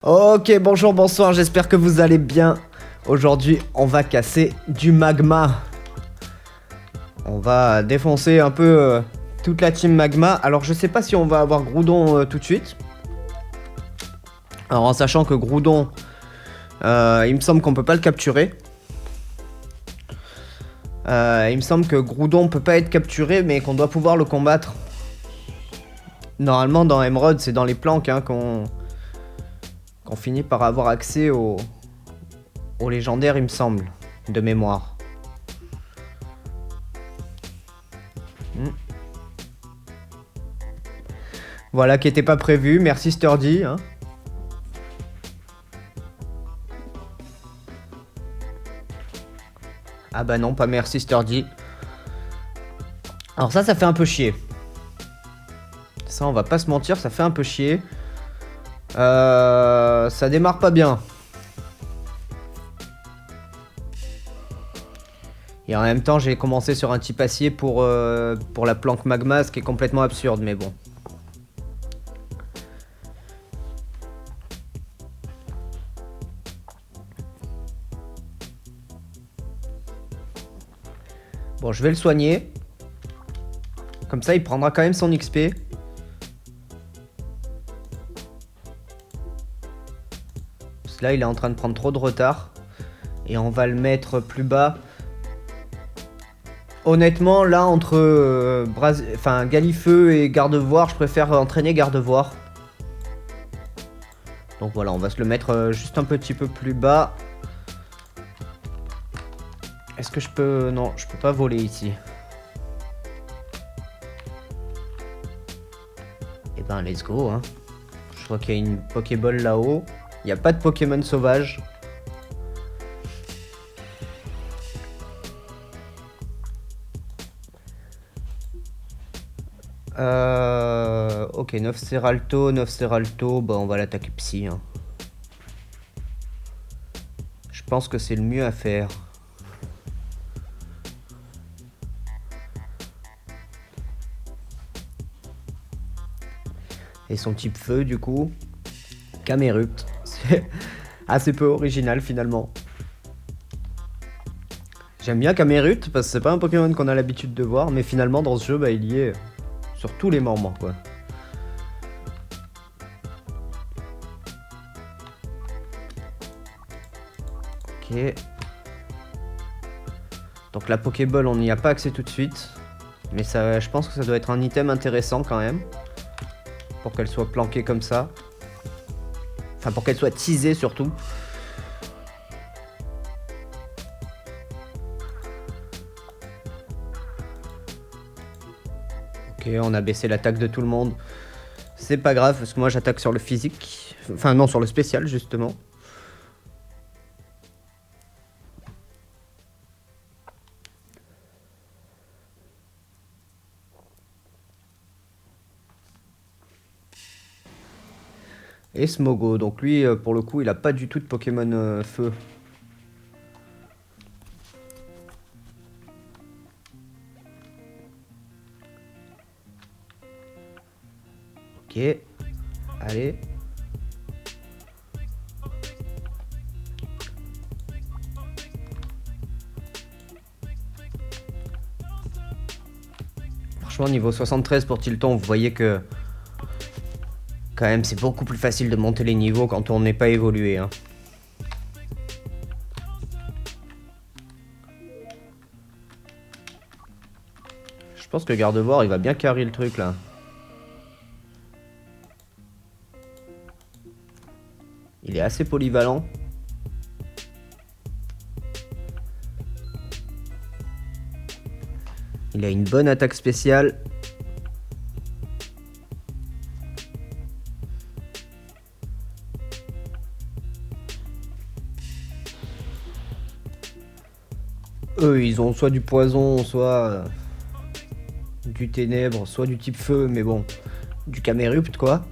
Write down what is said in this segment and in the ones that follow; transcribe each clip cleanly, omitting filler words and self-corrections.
Ok, bonjour, bonsoir, j'espère que vous allez bien. Aujourd'hui, on va casser du magma. On va défoncer un peu toute la team magma. Alors, je sais pas si on va avoir Groudon tout de suite. Alors, en sachant que Groudon, il me semble qu'on peut pas le capturer. Il me semble que Groudon peut pas être capturé, mais qu'on doit pouvoir le combattre. Normalement, dans Emerald, c'est dans les planques hein, qu'on finit par avoir accès au légendaire, il me semble, de mémoire. Voilà, qui était pas prévu. Merci Sturdy. Hein. Ah bah non, pas merci Sturdy. Alors ça fait un peu chier. Ça, on va pas se mentir, ça fait un peu chier. Ça démarre pas bien. Et en même temps, j'ai commencé sur un type acier pour la planque magma, ce qui est complètement absurde, mais bon. Bon, je vais le soigner. Comme ça, il prendra quand même son XP. Parce que là, il est en train de prendre trop de retard. Et on va le mettre plus bas. Honnêtement, là, entre Galifeu et Gardevoir, je préfère entraîner Gardevoir. Donc voilà, on va se le mettre juste un petit peu plus bas. Est-ce que je peux... Non, je peux pas voler ici. Et ben, let's go, hein. Je crois qu'il y a une Pokéball là-haut. Il n'y a pas de Pokémon sauvage. Ok, 9 Seralto, bah on va l'attaquer psy. Hein. Je pense que c'est le mieux à faire. Et son type feu du coup, Camerupt. C'est assez peu original finalement. J'aime bien Camerupt parce que c'est pas un Pokémon qu'on a l'habitude de voir, mais finalement dans ce jeu bah, il y est sur tous les moments quoi. Ok. Donc la Pokéball on n'y a pas accès tout de suite. Mais ça, je pense que ça doit être un item intéressant quand même. Pour qu'elle soit planquée comme ça. Enfin pour qu'elle soit teasée surtout. Ok, on a baissé l'attaque de tout le monde. C'est pas grave parce que moi j'attaque sur le physique. Enfin non, sur le spécial justement. Et Smogo, donc lui pour le coup il a pas du tout de Pokémon feu. Ok, allez. Franchement niveau 73 pour Tilton, vous voyez que quand même c'est beaucoup plus facile de monter les niveaux quand on n'est pas évolué. Hein. Je pense que Gardevoir il va bien carrer le truc là. Il est assez polyvalent. Il a une bonne attaque spéciale. Eux, ils ont soit du poison, soit du ténèbre, soit du type feu, mais bon, du Camerupt quoi.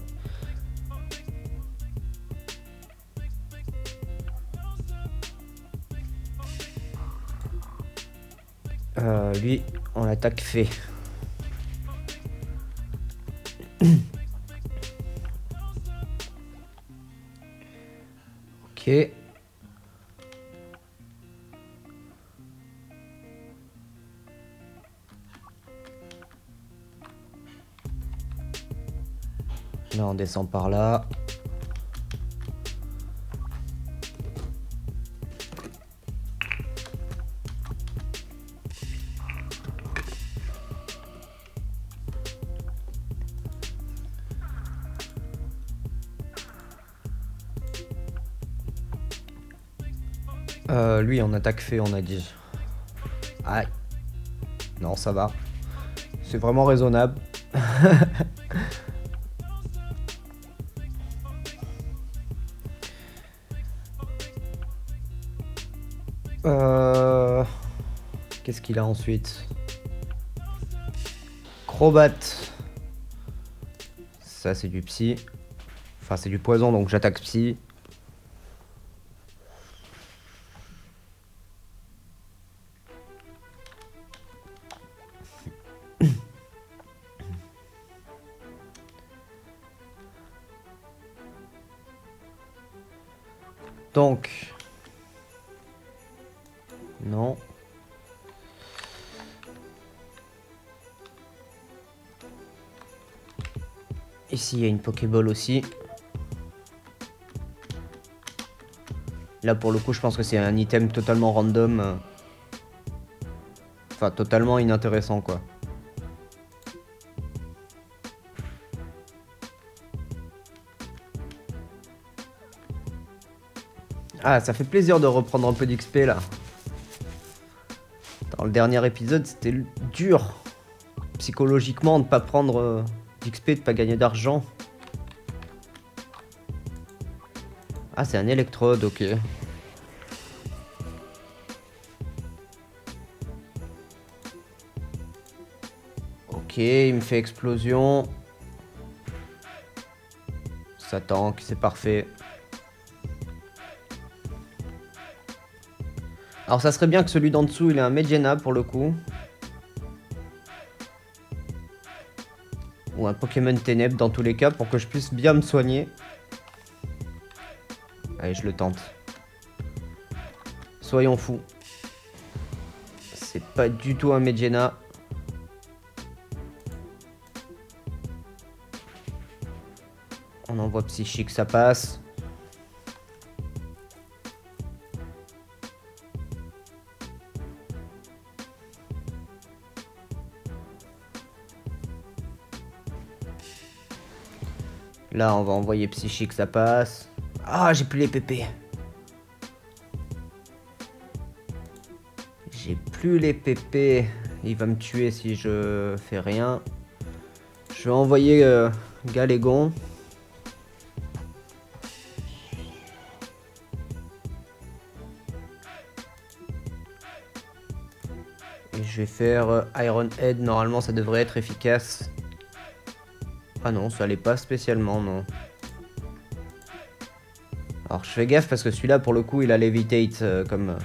Lui, on l'attaque fait. Ok. Là, on descend par là. Lui, en attaque fait, on a dit. Aïe. Non, ça va. C'est vraiment raisonnable. Qu'est-ce qu'il a ensuite? Crobat. Ça, c'est du psy. Enfin, c'est du poison, donc j'attaque psy. Donc... Non. Ici, il y a une Pokéball aussi. Là, pour le coup, je pense que c'est un item totalement random. Enfin, totalement inintéressant, quoi. Ah, ça fait plaisir de reprendre un peu d'XP, là. Dans le dernier épisode, c'était dur. Psychologiquement, de pas prendre d'XP, de pas gagner d'argent. Ah, c'est un électrode, ok. Ok, il me fait explosion. Ça tank, c'est parfait. Alors ça serait bien que celui d'en dessous, il ait un Medjana pour le coup. Ou un Pokémon Ténèbres dans tous les cas pour que je puisse bien me soigner. Allez, je le tente. Soyons fous. C'est pas du tout un Medjana. On envoie psychique, ça passe. Là, on va envoyer psychique, ça passe. Ah, j'ai plus les PP. J'ai plus les PP. Il va me tuer si je fais rien. Je vais envoyer Galégon. Et je vais faire Iron Head. Normalement, ça devrait être efficace. Ah non, ça allait pas spécialement, non. Alors, je fais gaffe parce que celui-là, pour le coup, il a Levitate comme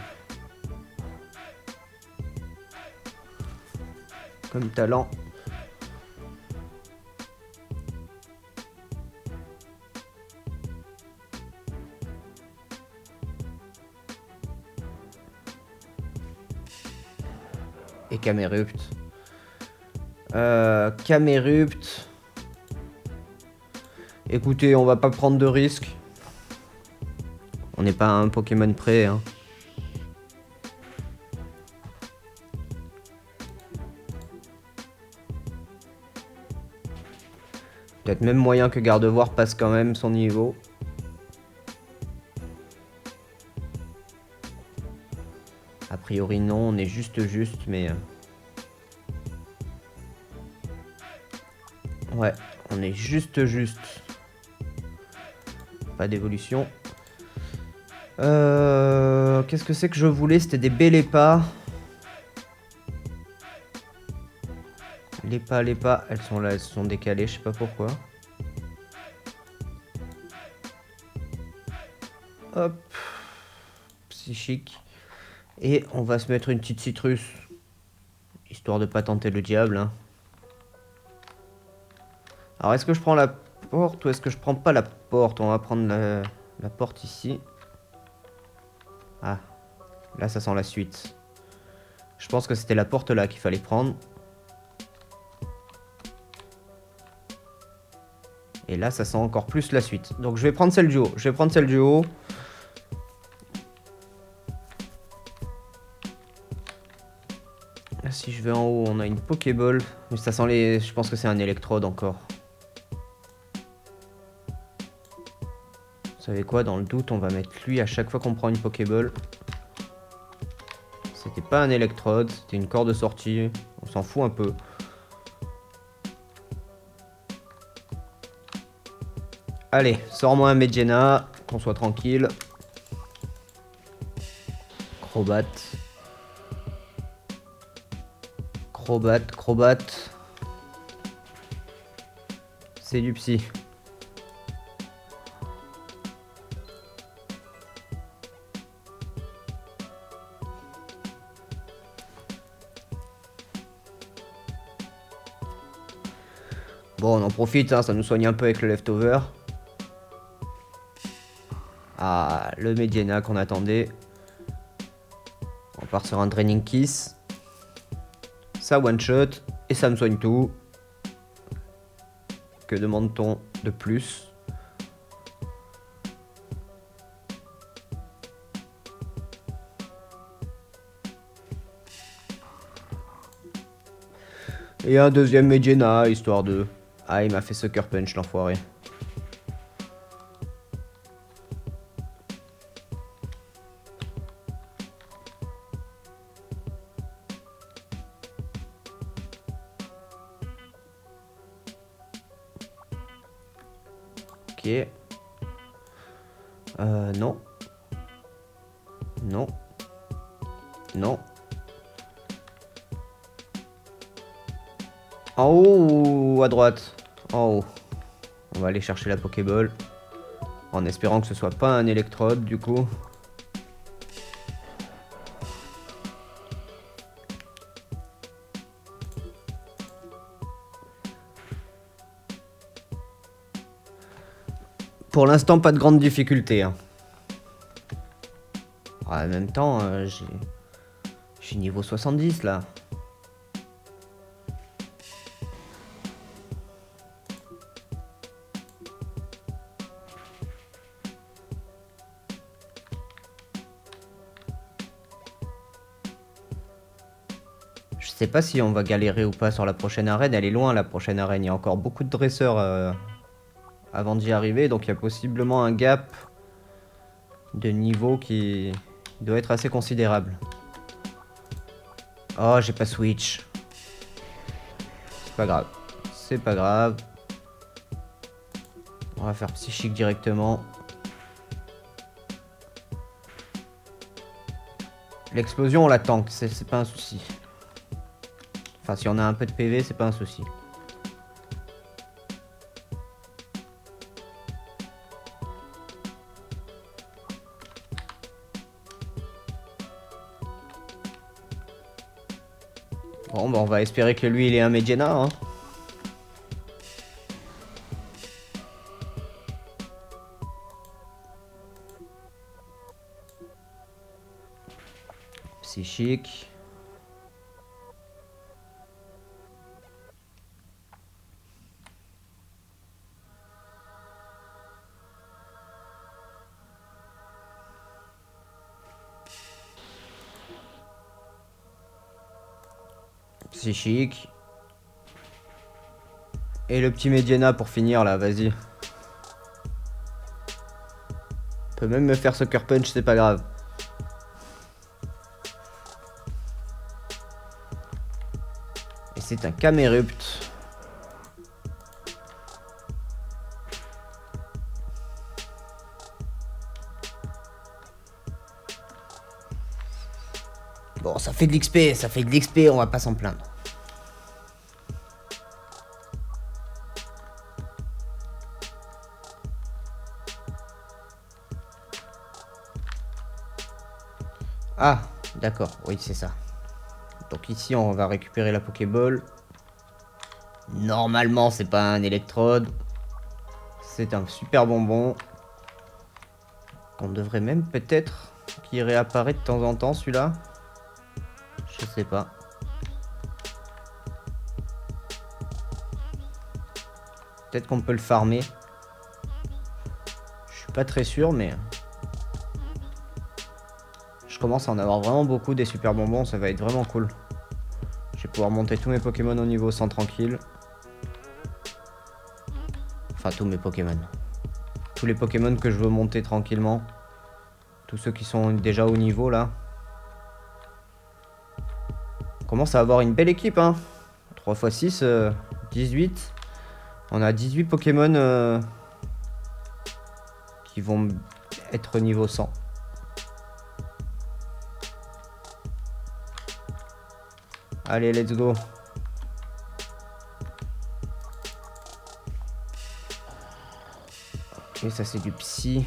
talent. Et Camerupt. Camerupt. Écoutez, on va pas prendre de risques. On n'est pas un Pokémon près, hein. Peut-être même moyen que Gardevoir passe quand même son niveau. A priori non, on est juste, mais... Ouais, on est juste. Pas d'évolution. Qu'est-ce que c'est que je voulais? C'était des Bélépas. Les pas, elles sont là, elles se sont décalées, je sais pas pourquoi. Hop. Psychique. Et on va se mettre une petite citrus. Histoire de pas tenter le diable, hein. Alors, est-ce que je prends la porte ou est-ce que je prends pas la porte? On va prendre la porte ici. Ah, là ça sent la suite. Je pense que c'était la porte là qu'il fallait prendre. Et là ça sent encore plus la suite. Donc je vais prendre celle du haut. Je vais prendre celle du haut. Là, si je vais en haut, on a une Pokéball. Mais ça sent les... Je pense que c'est un électrode encore. Vous savez quoi, dans le doute, on va mettre lui à chaque fois qu'on prend une Pokéball. C'était pas un électrode, c'était une corde de sortie. On s'en fout un peu. Allez, sors-moi un Medjena, qu'on soit tranquille. Crobat. Crobat, Crobat. C'est du psy. Bon, on en profite, hein, ça nous soigne un peu avec le leftover. Ah, le Medjena qu'on attendait. On part sur un Draining Kiss. Ça one shot et ça me soigne tout. Que demande-t-on de plus? Et un deuxième Medjena, histoire de... Ah, il m'a fait Sucker Punch, l'enfoiré. Ok. Non. Non. Non. En haut ou à droite? En haut. On va aller chercher la Pokéball. En espérant que ce soit pas un électrode du coup. Pour l'instant, pas de grande difficulté. Hein. En même temps, j'ai niveau 70 là. Je sais pas si on va galérer ou pas sur la prochaine arène. Elle est loin la prochaine arène. Il y a encore beaucoup de dresseurs avant d'y arriver. Donc il y a possiblement un gap de niveau qui doit être assez considérable. Oh, j'ai pas switch. C'est pas grave. C'est pas grave. On va faire psychique directement. L'explosion, on la tank. C'est pas un souci. Enfin, si on a un peu de PV, c'est pas un souci. Bon, bah on va espérer que lui, il ait un Medjena, hein. Psychique. Psychique. Et le petit Medjena pour finir là, vas-y. Peut même me faire Sucker Punch, c'est pas grave. Et c'est un Camerupt. Bon, ça fait de l'XP, ça fait de l'XP, on va pas s'en plaindre. Ah, d'accord, oui, c'est ça. Donc ici, on va récupérer la Pokéball. Normalement, c'est pas un électrode. C'est un super bonbon. Qu'on devrait même peut-être qui réapparaît de temps en temps, celui-là. Je sais pas. Peut-être qu'on peut le farmer. Je suis pas très sûr, mais... Je commence à en avoir vraiment beaucoup des super bonbons, ça va être vraiment cool. Je vais pouvoir monter tous mes Pokémon au niveau 100 tranquille. Enfin, tous mes Pokémon. Tous les Pokémon que je veux monter tranquillement. Tous ceux qui sont déjà au niveau, là. On commence à avoir une belle équipe, hein. 3 x 6, 18. On a 18 Pokémon qui vont être niveau 100. Allez, let's go. Ok, ça c'est du psy.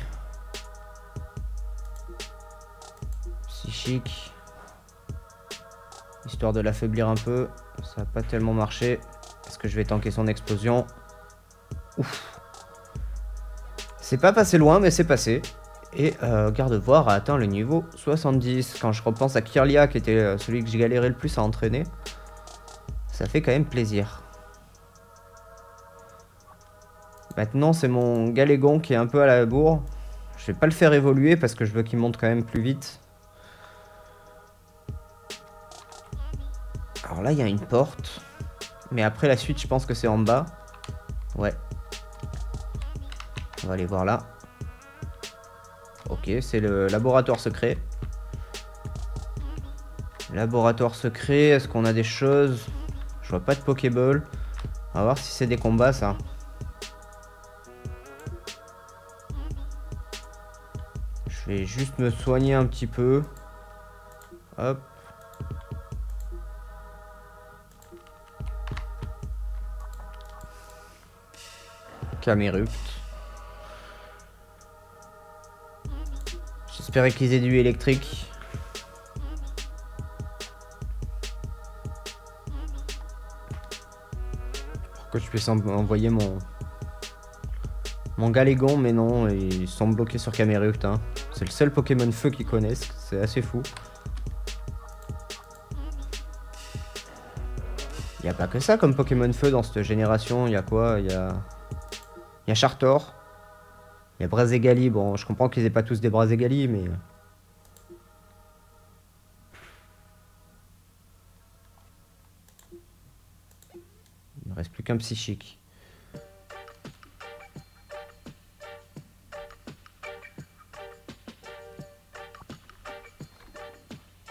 Psychique. Histoire de l'affaiblir un peu. Ça n'a pas tellement marché. Est-ce que je vais tanker son explosion? Ouf. C'est pas passé loin, mais c'est passé. Et Gardevoir a atteint le niveau 70. Quand je repense à Kirlia, qui était celui que j'ai galéré le plus à entraîner, ça fait quand même plaisir. Maintenant, c'est mon Galégon qui est un peu à la bourre. Je vais pas le faire évoluer parce que je veux qu'il monte quand même plus vite. Alors là, il y a une porte. Mais après la suite, je pense que c'est en bas. Ouais. On va aller voir là. Ok, c'est le laboratoire secret. Laboratoire secret, est-ce qu'on a des choses? Je vois pas de Pokéball. On va voir si c'est des combats, ça. Je vais juste me soigner un petit peu. Hop. Camerupt. J'espérais qu'ils aient du électrique. Pour que je puisse envoyer mon Galégon, mais non, ils sont bloqués sur Camerupt. Hein. C'est le seul Pokémon feu qu'ils connaissent, c'est assez fou. Il n'y a pas que ça comme Pokémon feu dans cette génération. Il y a quoi? Il y a Chartor. Il y a Brazegali. Bon, je comprends qu'ils aient pas tous des Brazegali, mais... Il ne reste plus qu'un psychique.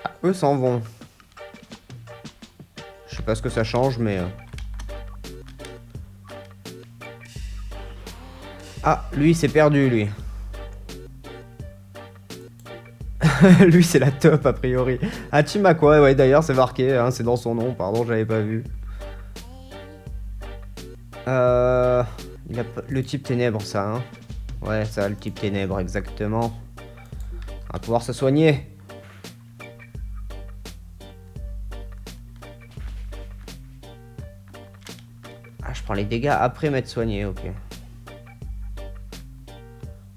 Ah, eux s'en vont. Je sais pas ce que ça change, mais... Ah, lui, c'est perdu, lui. Lui, c'est la top, a priori. Ah, Chimakwa, ouais, d'ailleurs, c'est marqué, hein, c'est dans son nom, pardon, j'avais pas vu. Il a le type ténèbres, ça, hein. Ouais, ça, le type ténèbres, exactement. On va pouvoir se soigner. Ah, je prends les dégâts après m'être soigné, ok.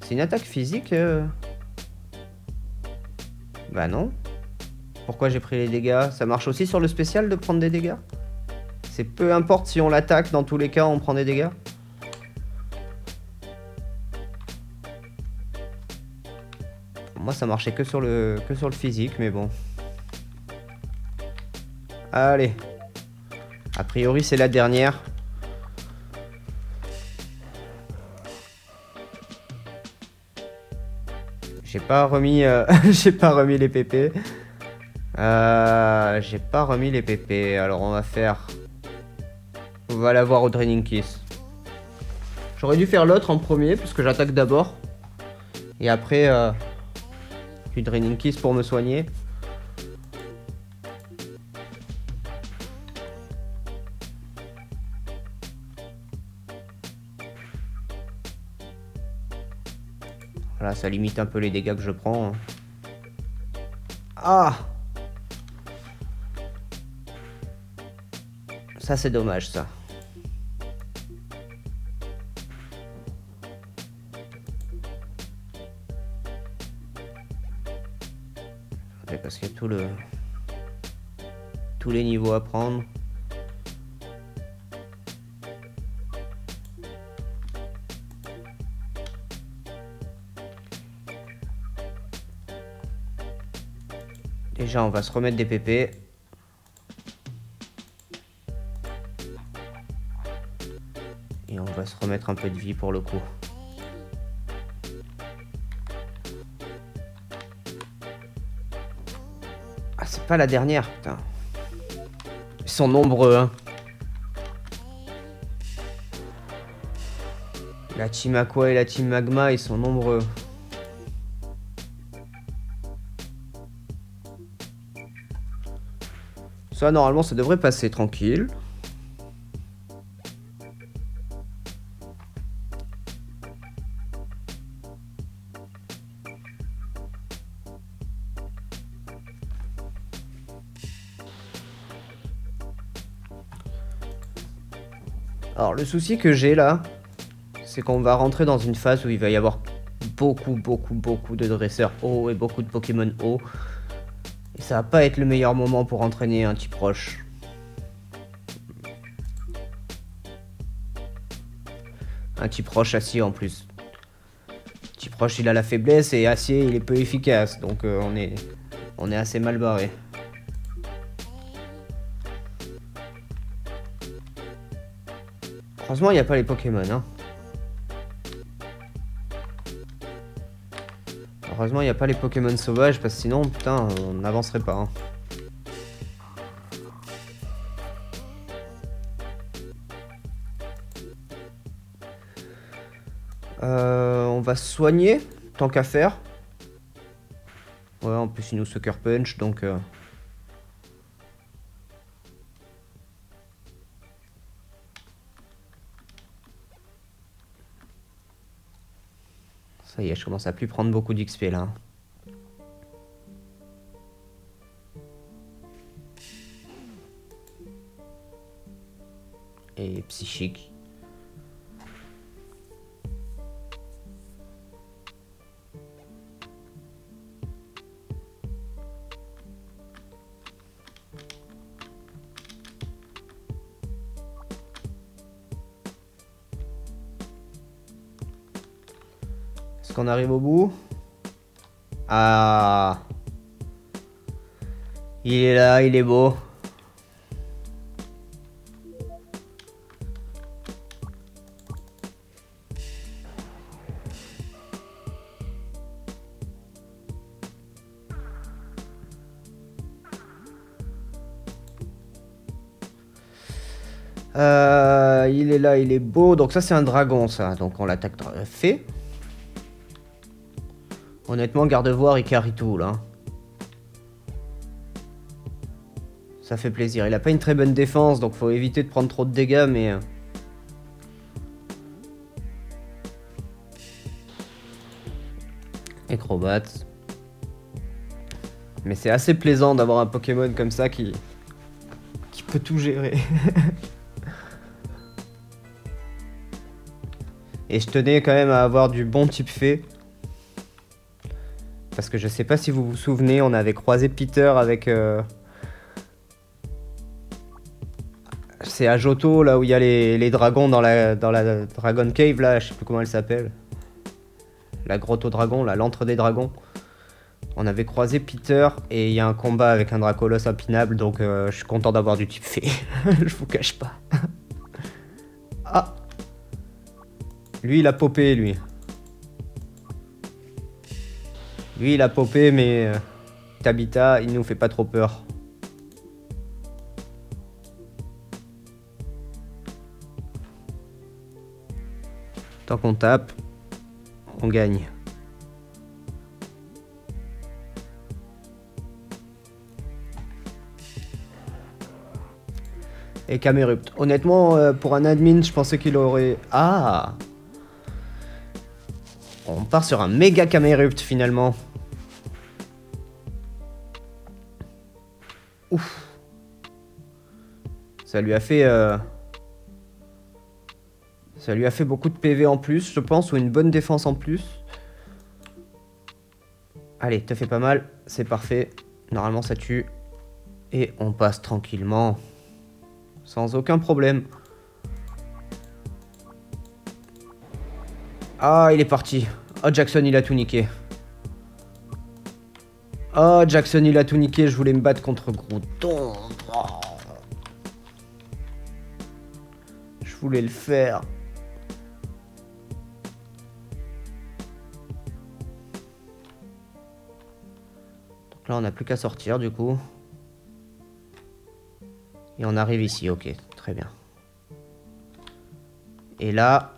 C'est une attaque physique Bah non. Pourquoi j'ai pris les dégâts? Ça marche aussi sur le spécial de prendre des dégâts? C'est peu importe si on l'attaque, dans tous les cas on prend des dégâts? Moi ça marchait que sur le physique, mais bon. Allez. A priori c'est la dernière. J'ai pas remis j'ai pas remis les PP. J'ai pas remis les PP. Alors on va faire... On va l'avoir au Draining Kiss. J'aurais dû faire l'autre en premier puisque j'attaque d'abord. Et après du Draining Kiss pour me soigner. Voilà, ça limite un peu les dégâts que je prends. Ah! Ça c'est dommage ça. Ouais, parce qu'il y a tous les niveaux à prendre. Déjà, on va se remettre des PP. Et on va se remettre un peu de vie pour le coup. Ah, c'est pas la dernière, putain. Ils sont nombreux, hein. La team Aqua et la team Magma, ils sont nombreux. Ça, normalement, ça devrait passer tranquille. Alors, le souci que j'ai là, c'est qu'on va rentrer dans une phase où il va y avoir beaucoup de dresseurs hauts et beaucoup de Pokémon hauts. Et ça va pas être le meilleur moment pour entraîner un type roche. Un type roche acier en plus. Type roche il a la faiblesse et acier il est peu efficace. Donc on est assez mal barré. Heureusement il n'y a pas les Pokémon hein. Heureusement il n'y a pas les Pokémon sauvages parce que sinon putain on n'avancerait pas hein. On va se soigner, tant qu'à faire. Ouais, en plus il nous Sucker Punch, donc... Ça y est, je commence à plus prendre beaucoup d'XP là. Et psychique. Est-ce qu'on arrive au bout? Ah, il est là, il est beau. Il est là, il est beau. Donc ça c'est un dragon ça. Donc on l'attaque fait. Honnêtement, Gardevoir il carry tout là. Ça fait plaisir. Il a pas une très bonne défense, donc faut éviter de prendre trop de dégâts, mais... Acrobat. Mais c'est assez plaisant d'avoir un Pokémon comme ça qui peut tout gérer. Et je tenais quand même à avoir du bon type fée. Parce que je sais pas si vous vous souvenez, on avait croisé Peter avec... C'est à Johto, là où il y a les dragons dans la Dragon Cave, là, je sais plus comment elle s'appelle. La grotte aux dragons, là, l'antre des dragons. On avait croisé Peter et il y a un combat avec un Dracolos impinable, donc je suis content d'avoir du type fée. Je vous cache pas. Ah! Lui, il a popé, lui. Lui, il a popé, mais Tabitha, il nous fait pas trop peur. Tant qu'on tape, on gagne. Et Camerupt. Honnêtement, pour un admin, je pensais qu'il aurait... Ah! On part sur un méga Camerupt, finalement. Ouf! Ça lui a fait... Ça lui a fait beaucoup de PV en plus, je pense, ou une bonne défense en plus. Allez, te fais pas mal, c'est parfait. Normalement ça tue. Et on passe tranquillement. Sans aucun problème. Ah, il est parti. Oh, Jackson, il a tout niqué. Oh, Jackson, il a tout niqué. Je voulais me battre contre Groudon. Oh. Je voulais le faire. Donc là, on n'a plus qu'à sortir, du coup. Et on arrive ici. Ok, très bien. Et là...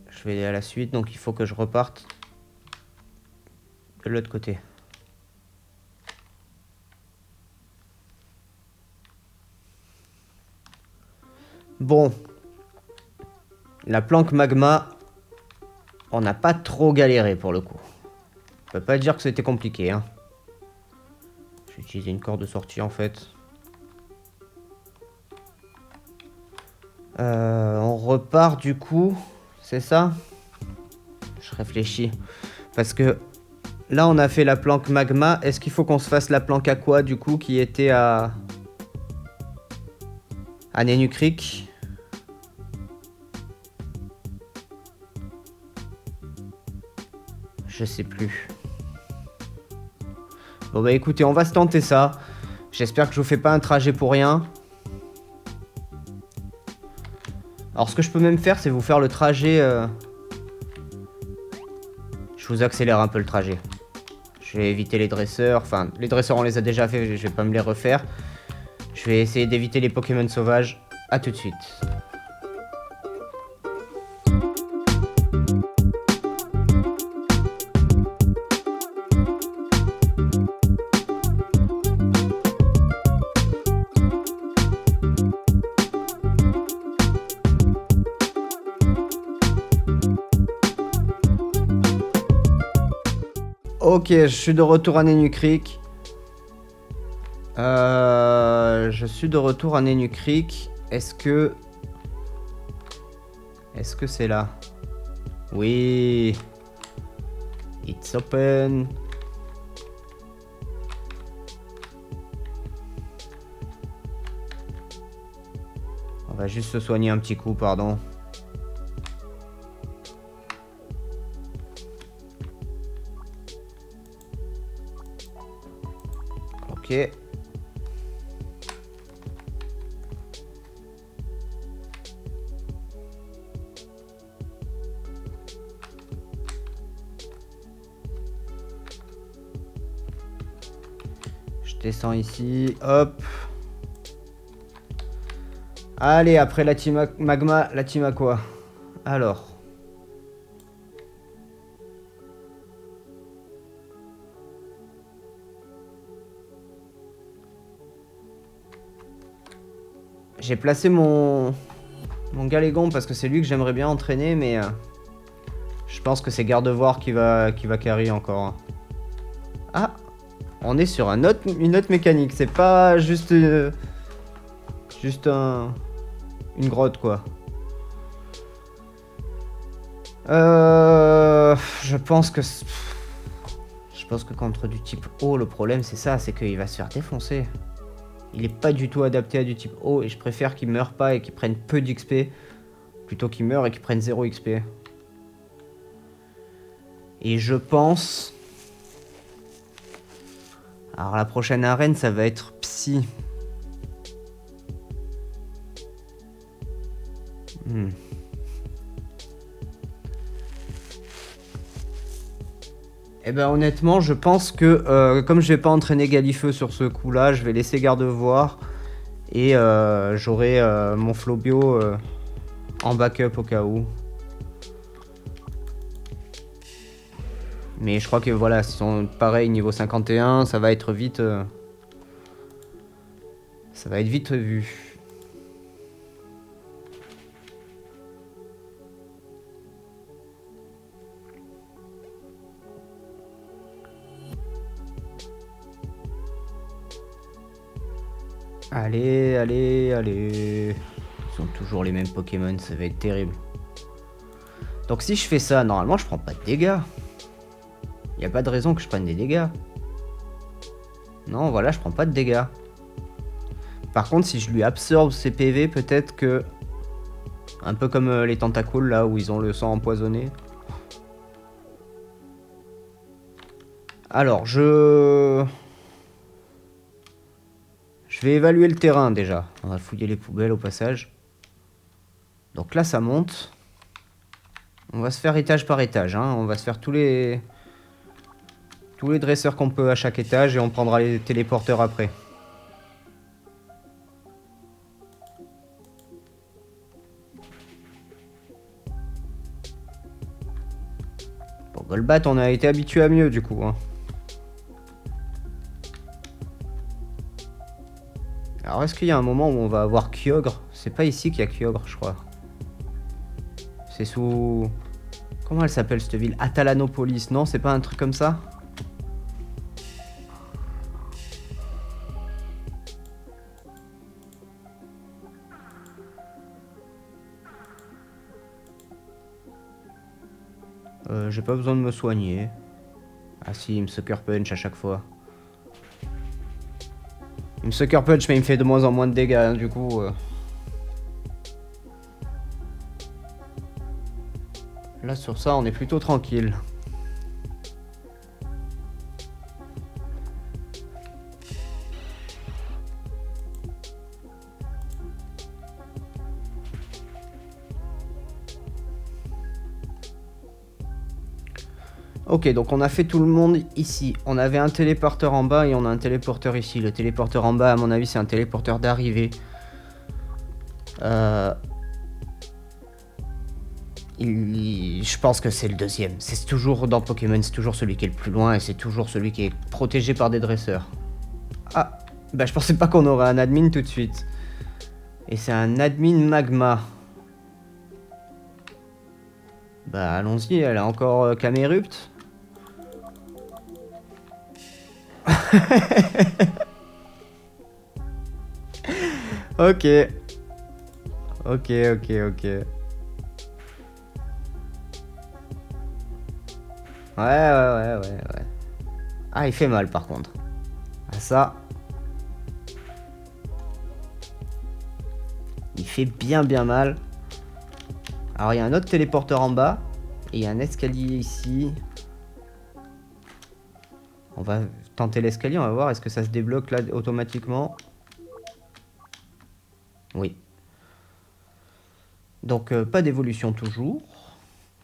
Je vais aller à la suite, donc il faut que je reparte de l'autre côté. Bon. La planque magma, on n'a pas trop galéré pour le coup. On peut pas dire que c'était compliqué, hein. Je vais utiliser une corde de sortie en fait. On repart du coup... C'est ça? Je réfléchis. Parce que là, on a fait la planque magma. Est-ce qu'il faut qu'on se fasse la planque aqua, du coup, qui était à Nenu Creek? Je sais plus. Bon, bah écoutez, on va se tenter ça. J'espère que je vous fais pas un trajet pour rien. Alors, ce que je peux même faire, c'est vous faire le trajet... Je vous accélère un peu le trajet. Je vais éviter les dresseurs. Enfin, les dresseurs, on les a déjà fait. Je vais pas me les refaire. Je vais essayer d'éviter les Pokémon sauvages. A tout de suite. Ok, je suis de retour à Nenu Creek. Je suis de retour à Nenu Creek. Est-ce que c'est là? Oui. It's open. On va juste se soigner un petit coup, pardon. Ok. Je descends ici, hop. Allez, après la team magma, la team aqua. Alors. J'ai placé mon Galégon parce que c'est lui que j'aimerais bien entraîner, mais je pense que c'est Gardevoir qui va carry encore. Ah, on est sur une autre mécanique. C'est pas juste une grotte quoi. Je pense que contre du type eau, le problème c'est ça, c'est qu'il va se faire défoncer. Il est pas du tout adapté à du type eau et je préfère qu'il meure pas et qu'il prenne peu d'XP plutôt qu'il meure et qu'il prenne 0 XP. Et je pense... Alors la prochaine arène ça va être Psy. Eh ben honnêtement, je pense que comme je vais pas entraîner Galifeu sur ce coup-là, je vais laisser Gardevoir et j'aurai mon Flobio en backup au cas où. Mais je crois que voilà, s'ils sont pareils niveau 51, ça va être vite ça va être vite vu. Allez, allez, allez. Ils sont toujours les mêmes Pokémon, ça va être terrible. Donc si je fais ça, normalement je prends pas de dégâts. Y a pas de raison que je prenne des dégâts. Non, voilà, je prends pas de dégâts. Par contre, si je lui absorbe ses PV, peut-être que... Un peu comme les tentacules, là, où ils ont le sang empoisonné. Alors, je vais évaluer le terrain, déjà. On va fouiller les poubelles, au passage. Donc là, ça monte. On va se faire étage par étage, hein. On va se faire tous les dresseurs qu'on peut à chaque étage et on prendra les téléporteurs après. Pour Golbat, on a été habitué à mieux du coup, hein. Alors est-ce qu'il y a un moment où on va avoir Kyogre? C'est pas ici qu'il y a Kyogre, je crois. C'est sous... Comment elle s'appelle cette ville? Atalanopolis, non? C'est pas un truc comme ça? J'ai pas besoin de me soigner. Ah si, il me Sucker Punch à chaque fois. Il me Sucker Punch, mais il me fait de moins en moins de dégâts, hein, du coup... Là, sur ça, on est plutôt tranquille. Ok, donc on a fait tout le monde ici. On avait un téléporteur en bas et on a un téléporteur ici. Le téléporteur en bas, à mon avis, c'est un téléporteur d'arrivée. Je pense que c'est le deuxième. C'est toujours dans Pokémon, c'est toujours celui qui est le plus loin et c'est toujours celui qui est protégé par des dresseurs. Ah, bah je pensais pas qu'on aurait un admin tout de suite. Et c'est un admin magma. Bah allons-y, elle a encore Camerupt. Ok. Ok, ok, ok. Ouais. Ah, il fait mal par contre. Ah, ça. Il fait bien mal. Alors, il y a un autre téléporteur en bas. Et il y a un escalier ici. On va tenter l'escalier, on va voir. Est-ce que ça se débloque là automatiquement? Oui. Donc, pas d'évolution toujours.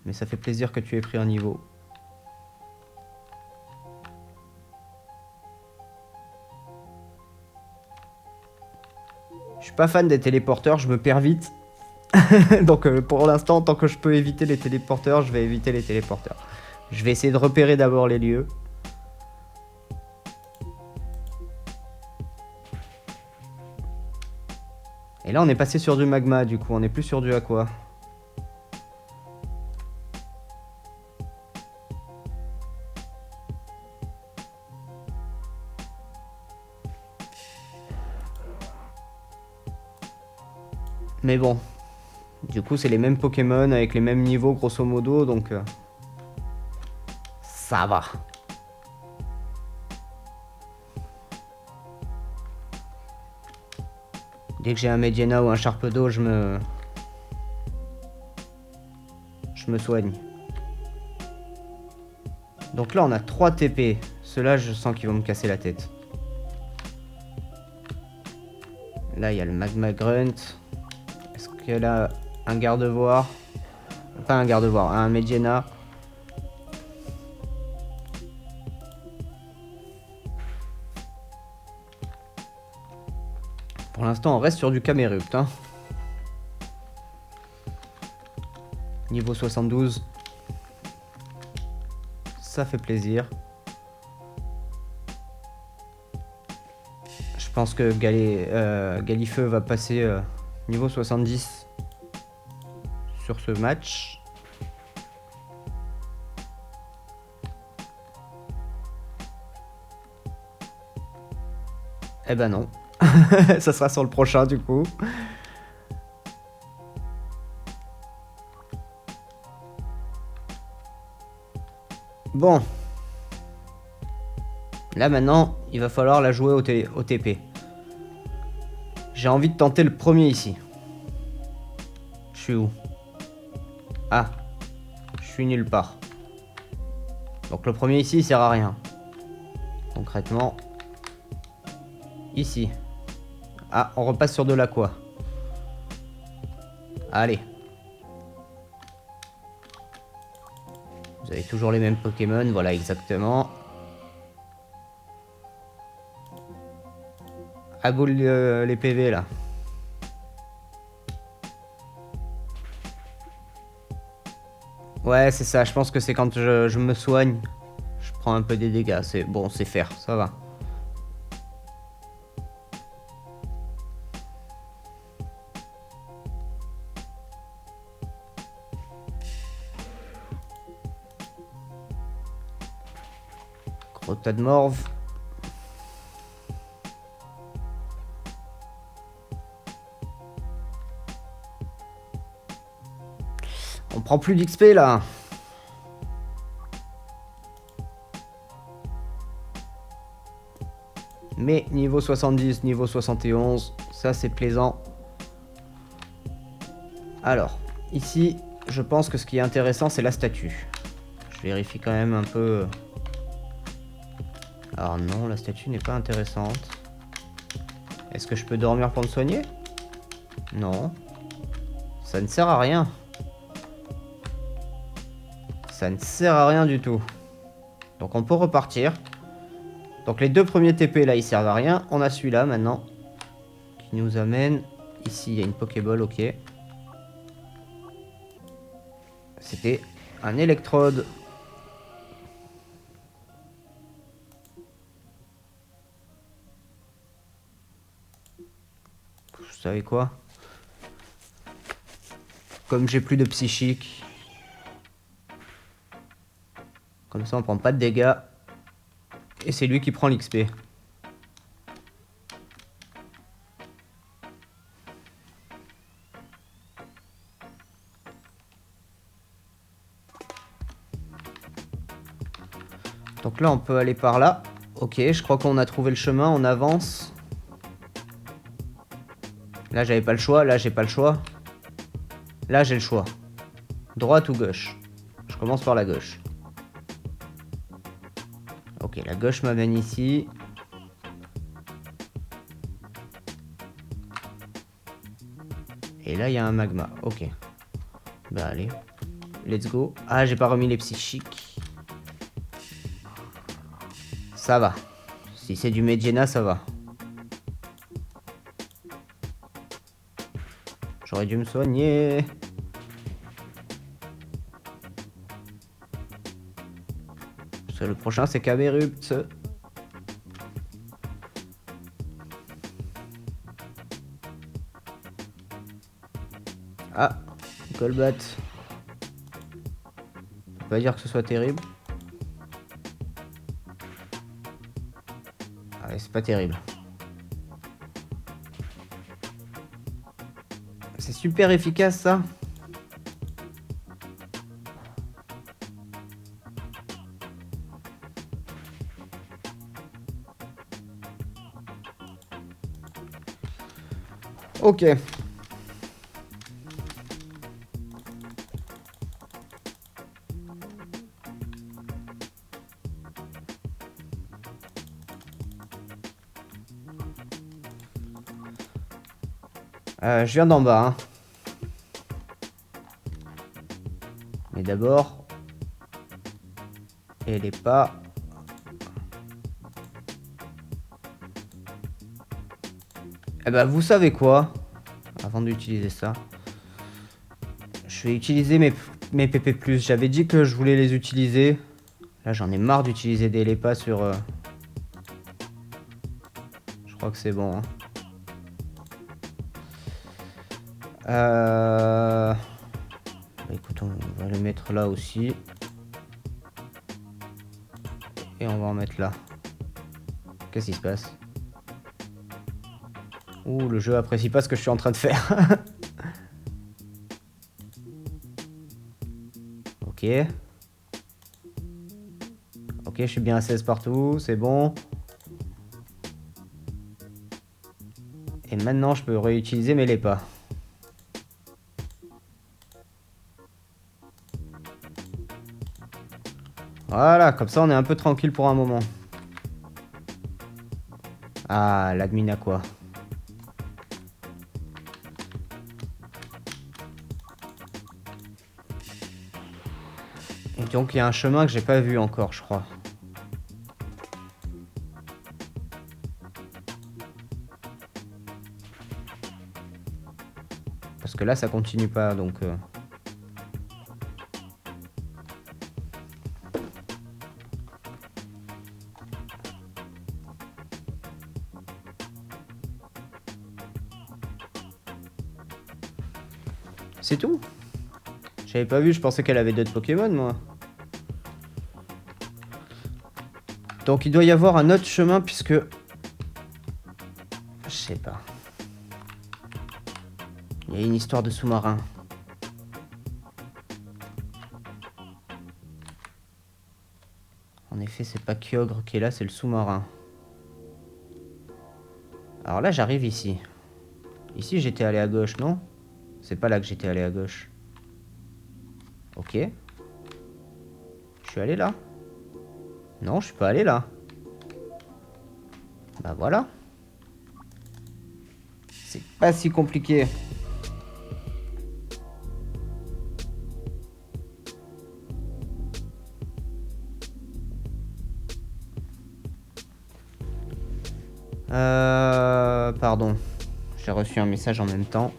Mais ça fait plaisir que tu aies pris un niveau. Je suis pas fan des téléporteurs, je me perds vite. Donc pour l'instant, tant que je peux éviter les téléporteurs, je vais éviter les téléporteurs. Je vais essayer de repérer d'abord les lieux. Et là, on est passé sur du magma, du coup, on n'est plus sur du aqua. Mais bon, du coup, c'est les mêmes Pokémon avec les mêmes niveaux, grosso modo, donc... ça va. Dès que j'ai un Mediana ou un Sharpedo, je me soigne. Donc là, on a 3 TP. Ceux-là, je sens qu'ils vont me casser la tête. Là, il y a le Magma Grunt. Est-ce qu'elle a un garde-voir? Pas un garde-voir, un Mediana. Pour l'instant, on reste sur du Camerupt, hein. Niveau 72. Ça fait plaisir. Je pense que Galifeu va passer niveau 70 sur ce match. Eh ben non. Ça sera sur le prochain du coup. Bon. Là maintenant, il va falloir la jouer au TP. J'ai envie de tenter le premier ici. Je suis où? Ah, je suis nulle part. Donc le premier ici, il sert à rien. Concrètement, ici. Ah, on repasse sur de l'aqua. Allez. Vous avez toujours les mêmes Pokémon, voilà exactement. À boule les PV là. Ouais, c'est ça, je pense que c'est quand je me soigne. Je prends un peu des dégâts, c'est bon, c'est faire, ça va. Gros tas de morve. On prend plus d'XP là. Mais niveau 70, niveau 71, ça c'est plaisant. Alors, ici, je pense que ce qui est intéressant, c'est la statue. Je vérifie quand même un peu. Alors non, la statue n'est pas intéressante. Est-ce que je peux dormir pour me soigner? Non. Ça ne sert à rien. Ça ne sert à rien du tout. Donc on peut repartir. Donc les deux premiers TP là ils servent à rien. On a celui-là maintenant. Qui nous amène. Ici il y a une Pokéball, ok. C'était un électrode. Vous savez quoi? Comme j'ai plus de psychique. Comme ça on prend pas de dégâts. Et c'est lui qui prend l'XP. Donc là on peut aller par là. Ok, je crois qu'on a trouvé le chemin, on avance. Là j'avais pas le choix, là j'ai pas le choix. Là j'ai le choix. Droite ou gauche? Je commence par la gauche. Ok, la gauche m'amène ici. Et là il y a un magma, ok. Bah allez, let's go. Ah, j'ai pas remis les psychiques. Ça va. Si c'est du Medjena, ça va. J'aurais dû me soigner. Parce que le prochain, c'est Caberupt. Ah, Golbat. On peut pas dire que ce soit terrible. Ah ouais, c'est pas terrible. C'est super efficace ça. Ok. Je viens d'en bas. Hein. Mais d'abord... Elle est pas... Eh ben, vous savez quoi? Avant d'utiliser ça... Je vais utiliser mes PP+. J'avais dit que je voulais les utiliser. Là, j'en ai marre d'utiliser des lépas sur... Je crois que c'est bon. Hein. Bah, écoute, on va le mettre là aussi. Et on va en mettre là. Qu'est-ce qui se passe? Ouh, le jeu apprécie pas ce que je suis en train de faire. Ok. Ok, Ok, je suis bien à 16 partout, c'est bon. Et maintenant, je peux réutiliser mes lépas. Voilà, comme ça, on est un peu tranquille pour un moment. Ah, l'admin a quoi? Et donc, il y a un chemin que j'ai pas vu encore, je crois. Parce que là, ça continue pas, donc... C'est tout? J'avais pas vu, je pensais qu'elle avait d'autres Pokémon, moi. Donc, il doit y avoir un autre chemin, puisque... Je sais pas. Il y a une histoire de sous-marin. En effet, c'est pas Kyogre qui est là, c'est le sous-marin. Alors là, j'arrive ici. Ici, j'étais allé à gauche, non? C'est pas là que j'étais allé à gauche. Ok. Je suis allé là? Non, je suis pas allé là. Bah voilà. C'est pas si compliqué. Pardon. J'ai reçu un message en même temps.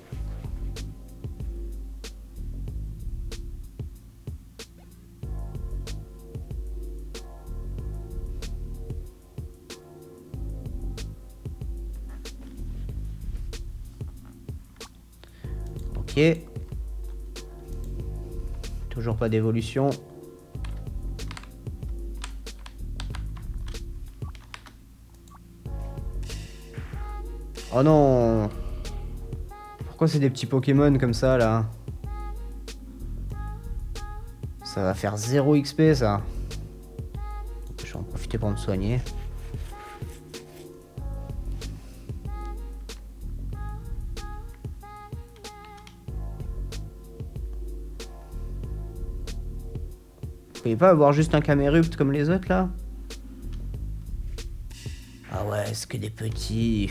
Ok. Toujours pas d'évolution. Oh non! Pourquoi c'est des petits Pokémon comme ça là? Ça va faire 0 XP ça. Je vais en profiter pour me soigner. Vous pouvez pas avoir juste un Camerupt comme les autres là? Ah ouais, c'est que des petits.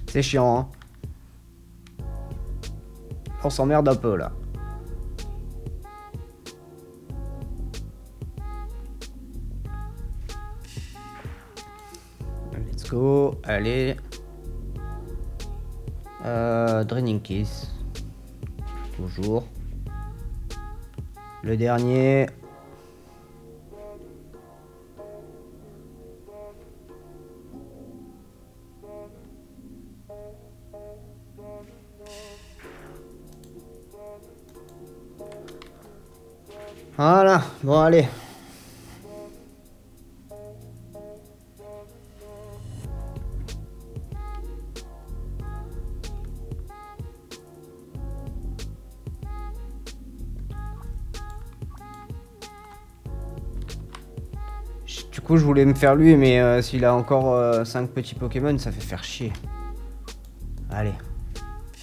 C'est chiant, hein. On s'emmerde un peu là. Let's go. Allez. Draining Kiss. Toujours. Le dernier. Voilà, bon allez. Du coup, je voulais me faire lui, mais s'il a encore 5 petits Pokémon, ça fait faire chier. Allez.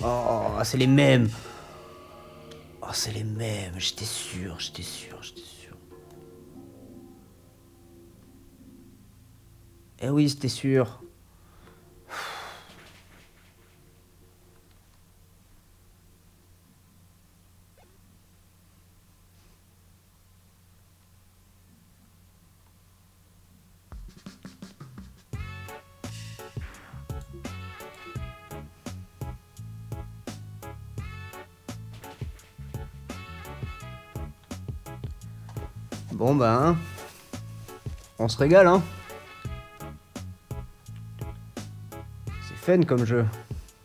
Oh, c'est les mêmes. Oh, c'est les mêmes. J'étais sûr, j'étais sûr, j'étais sûr. Eh oui, c'était sûr. Bon ben, on se régale, hein. fun comme jeu.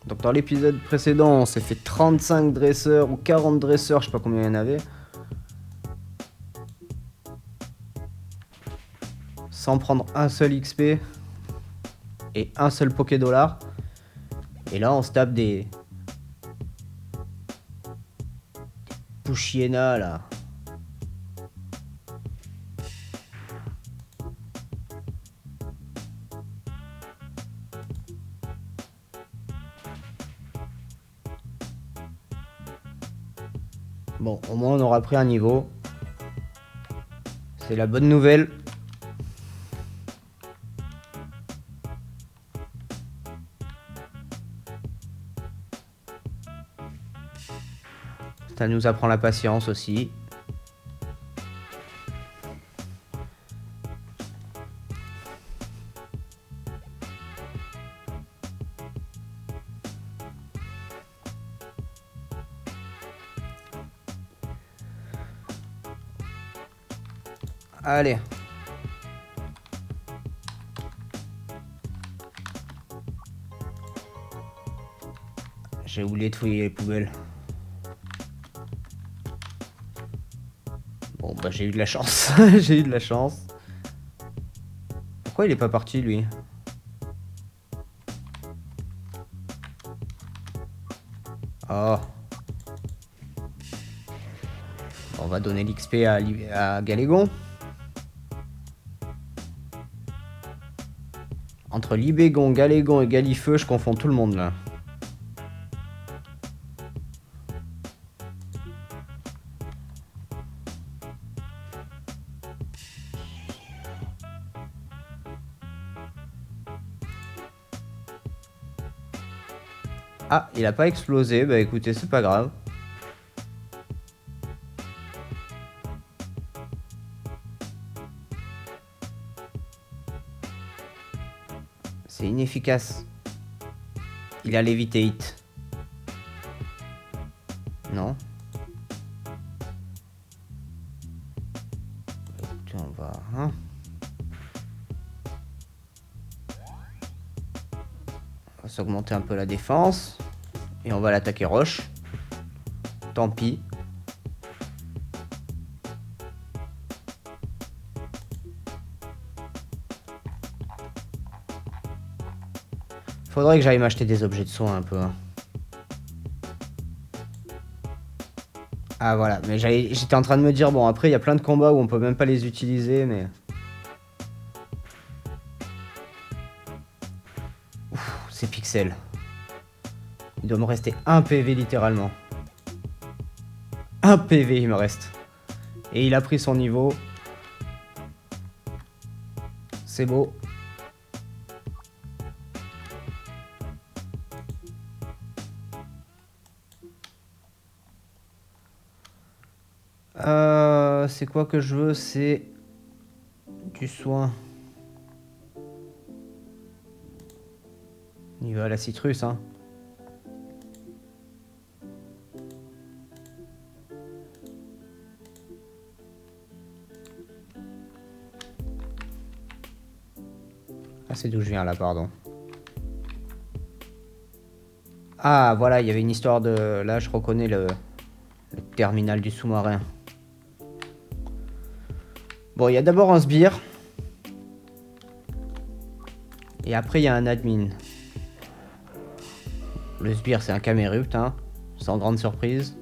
Donc dans l'épisode précédent, on s'est fait 35 dresseurs ou 40 dresseurs, je sais pas combien il y en avait. Sans prendre un seul XP et un seul Poké Dollar. Et là, on se tape des Pushiena là. Bon, au moins on aura pris un niveau. C'est la bonne nouvelle. Ça nous apprend la patience aussi. Allez. J'ai oublié de fouiller les poubelles. Bon bah j'ai eu de la chance. J'ai eu de la chance. Pourquoi il est pas parti lui? Oh. On va donner l'XP à Galégon. Entre Libégon, Galégon et Galifeu, je confonds tout le monde là. Ah, il a pas explosé, bah écoutez, c'est pas grave. C'est inefficace. Il a Levitate. Non. Écoutez, on va... Hein. On va s'augmenter un peu la défense. Et on va l'attaquer roche. Tant pis. Faudrait que j'aille m'acheter des objets de soin un peu. Hein. Ah voilà, mais j'étais en train de me dire, bon après il y a plein de combats où on peut même pas les utiliser, mais... Ouf, c'est pixels. Il doit me rester un PV littéralement. Un PV il me reste. Et il a pris son niveau. C'est beau. C'est quoi que je veux? C'est du soin. Il va à la citrus, hein. Ah, c'est d'où je viens là, pardon. Ah, voilà, il y avait une histoire de... Là, je reconnais le terminal du sous-marin. Bon, il y a d'abord un sbire. Et après, il y a un admin. Le sbire, c'est un camérupt, hein. Sans grande surprise.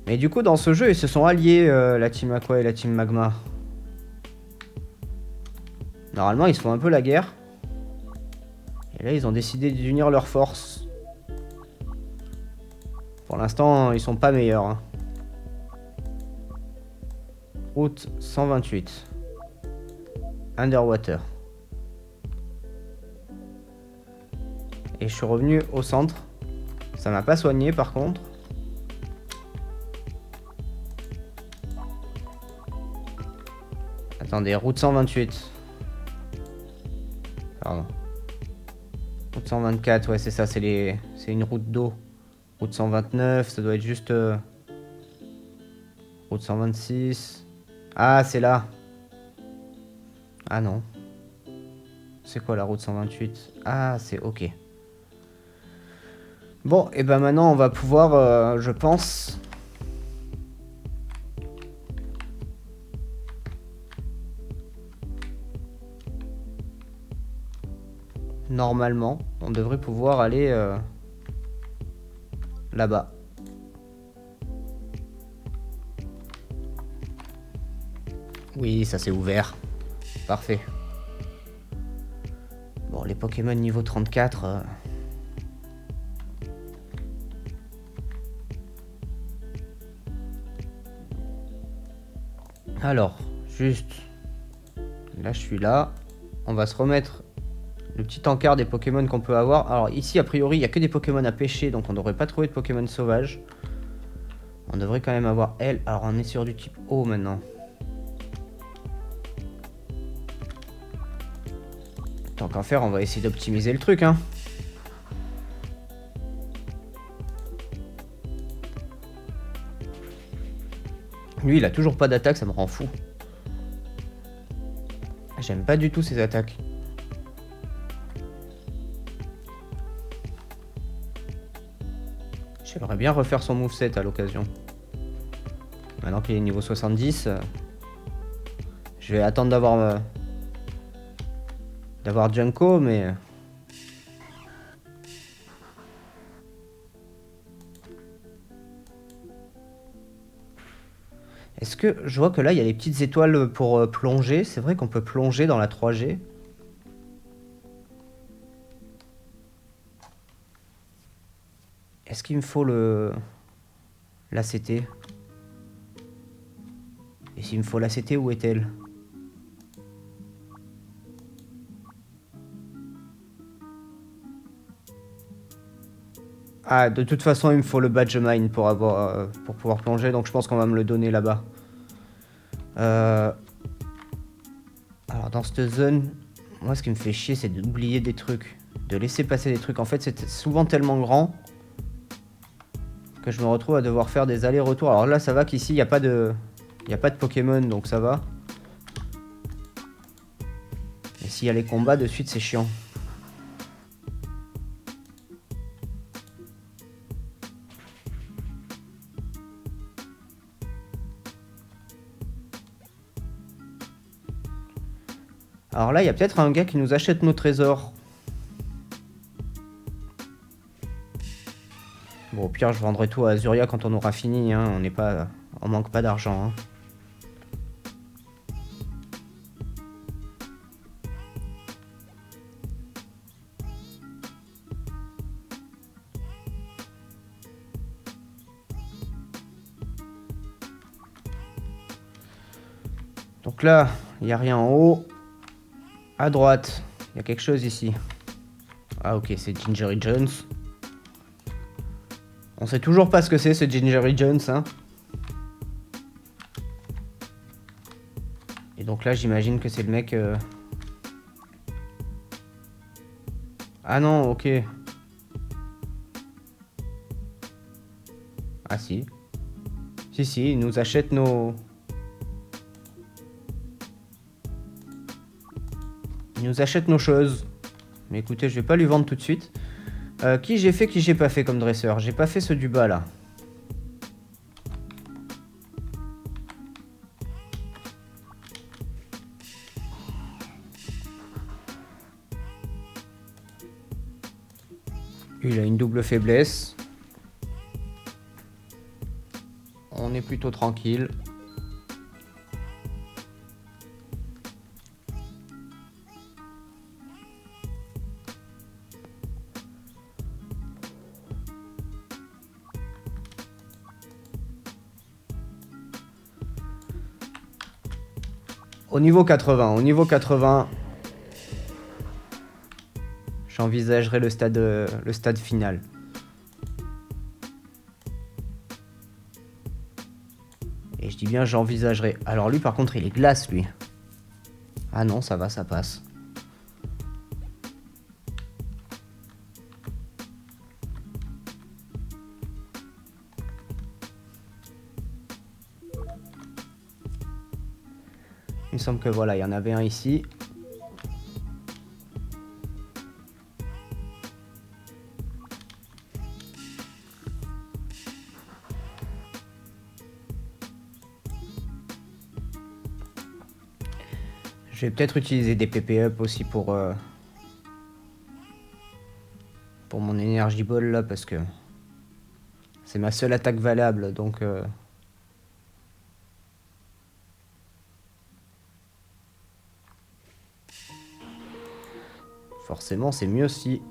Mais du coup, dans ce jeu, ils se sont alliés, la team Aqua et la team Magma. Normalement, ils se font un peu la guerre. Et là, ils ont décidé d'unir leurs forces. Pour l'instant, ils sont pas meilleurs. Hein. Route 128. Underwater. Et je suis revenu au centre. Ça m'a pas soigné par contre. Attendez, route 128. Pardon. Route 124, ouais c'est ça, c'est une route d'eau. Route 129, ça doit être juste... Route 126. Ah, c'est là. Ah non. C'est quoi la route 128? Ah, c'est ok. Bon, et ben maintenant on va pouvoir, je pense... Normalement, on devrait pouvoir aller là-bas. Oui, ça s'est ouvert. Parfait. Bon, les Pokémon niveau 34... Alors, juste... Là, je suis là. On va se remettre le petit encart des Pokémon qu'on peut avoir. Alors ici, a priori, il n'y a que des Pokémon à pêcher, donc on devrait pas trouver de Pokémon sauvages. On devrait quand même avoir elle. Alors on est sur du type eau maintenant. Tant qu'à faire, on va essayer d'optimiser le truc, hein. Lui, il a toujours pas d'attaque, ça me rend fou. J'aime pas du tout ses attaques. J'aimerais bien refaire son moveset à l'occasion. Maintenant qu'il est niveau 70, je vais attendre d'avoir Junko, mais... Est-ce que... Je vois que là, il y a des petites étoiles pour plonger. C'est vrai qu'on peut plonger dans la 3G. Est-ce qu'il me faut l'ACT? Et s'il me faut l'ACT, où est-elle? Ah, de toute façon, il me faut le badge mine pour pouvoir plonger, donc je pense qu'on va me le donner là-bas. Alors, dans cette zone, moi, ce qui me fait chier, c'est d'oublier des trucs. De laisser passer des trucs. En fait, c'est souvent tellement grand que je me retrouve à devoir faire des allers-retours. Alors là, ça va qu'ici, il n'y a pas de Pokémon, donc ça va. Et s'il y a les combats, de suite, c'est chiant. Alors là, il y a peut-être un gars qui nous achète nos trésors. Bon, au pire, je vendrai tout à Azuria quand on aura fini, hein. On manque pas d'argent, hein. Donc là, il n'y a rien en haut. À droite, il y a quelque chose ici. Ah ok, c'est Gingery Jones. On sait toujours pas ce que c'est, ce Gingery Jones, hein. Et donc là, j'imagine que c'est le mec... Ah non, ok. Ah si. Si, il nous achète nos... Il nous achète nos choses. Mais écoutez, je vais pas lui vendre tout de suite. Qui j'ai fait, qui j'ai pas fait comme dresseur? J'ai pas fait ceux du bas, là. Il a une double faiblesse. On est plutôt tranquille. Au niveau 80, j'envisagerai le stade final. Et je dis bien j'envisagerai. Alors lui par contre il est glace lui. Ah non, ça va, ça passe. Il me semble que voilà, il y en avait un ici. Je vais peut-être utiliser des PP up aussi pour mon énergie ball là parce que c'est ma seule attaque valable donc forcément c'est mieux si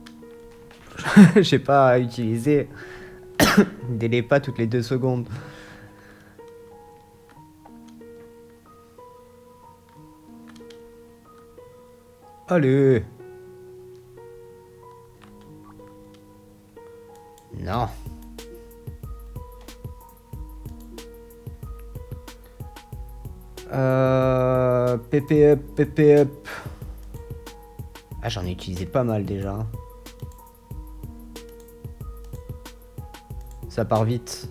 j'ai pas à utiliser des lépas toutes les 2 secondes. Allez. Non. PP up, PP up. Ah, j'en ai utilisé pas mal déjà. Ça part vite.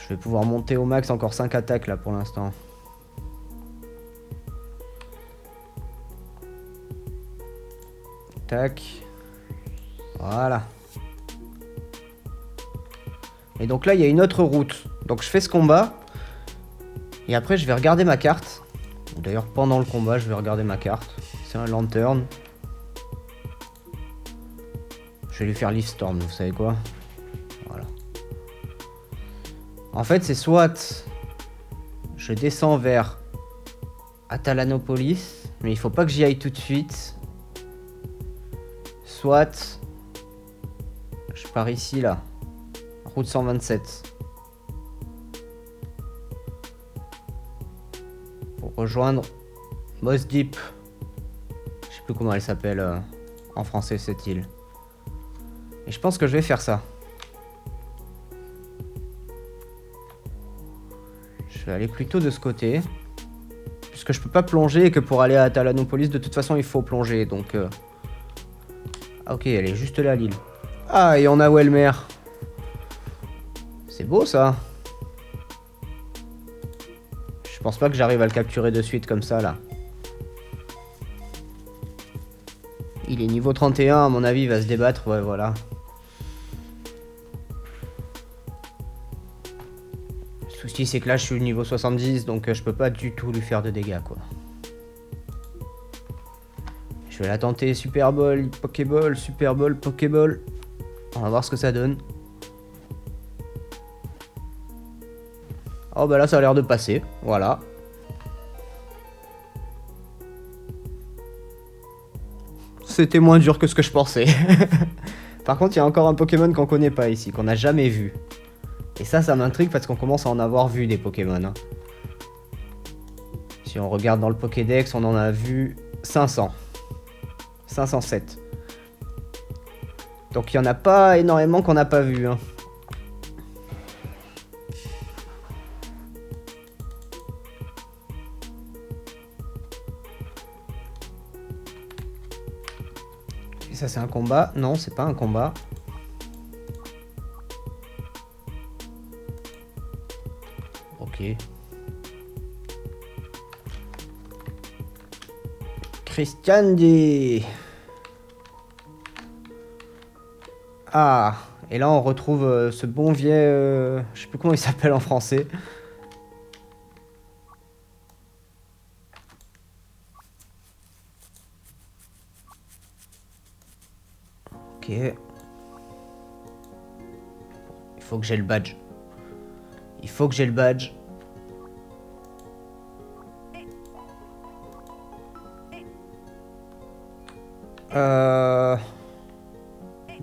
Je vais pouvoir monter au max encore 5 attaques là pour l'instant. Tac. Voilà. Et donc là, il y a une autre route. Donc je fais ce combat. Et après, je vais regarder ma carte. D'ailleurs, pendant le combat, je vais regarder ma carte. C'est un lanterne. Je vais lui faire Leaf Storm, vous savez quoi? Voilà. En fait, c'est soit je descends vers Atalanopolis, mais il faut pas que j'y aille tout de suite. Soit je pars ici, là. Route 127. Pour rejoindre Moss Deep. Je sais plus comment elle s'appelle en français cette île. Et je pense que je vais faire ça. Je vais aller plutôt de ce côté. Puisque je peux pas plonger et que pour aller à Atalanopolis, de toute façon, il faut plonger. Donc... Ah ok, elle est juste là, l'île. Ah, et on a Welmer. C'est beau, ça. Je pense pas que j'arrive à le capturer de suite comme ça, là. Il est niveau 31, à mon avis, il va se débattre. Ouais, voilà. Le souci, c'est que là, je suis au niveau 70, donc je peux pas du tout lui faire de dégâts, quoi. Je vais la tenter. Super Ball, Pokéball, Super Ball, Pokéball. On va voir ce que ça donne. Oh bah là ça a l'air de passer, voilà. C'était moins dur que ce que je pensais. Par contre il y a encore un Pokémon qu'on connaît pas ici, qu'on n'a jamais vu. Et ça m'intrigue parce qu'on commence à en avoir vu des Pokémon. Hein. Si on regarde dans le Pokédex, on en a vu 500. 507. Donc il y en a pas énormément qu'on n'a pas vu. Hein. Et ça c'est un combat? Non, c'est pas un combat. Ok. Christiandi. Ah, et là on retrouve ce bon vieux... je sais plus comment il s'appelle en français. Ok. Il faut que j'ai le badge. Il faut que j'ai le badge.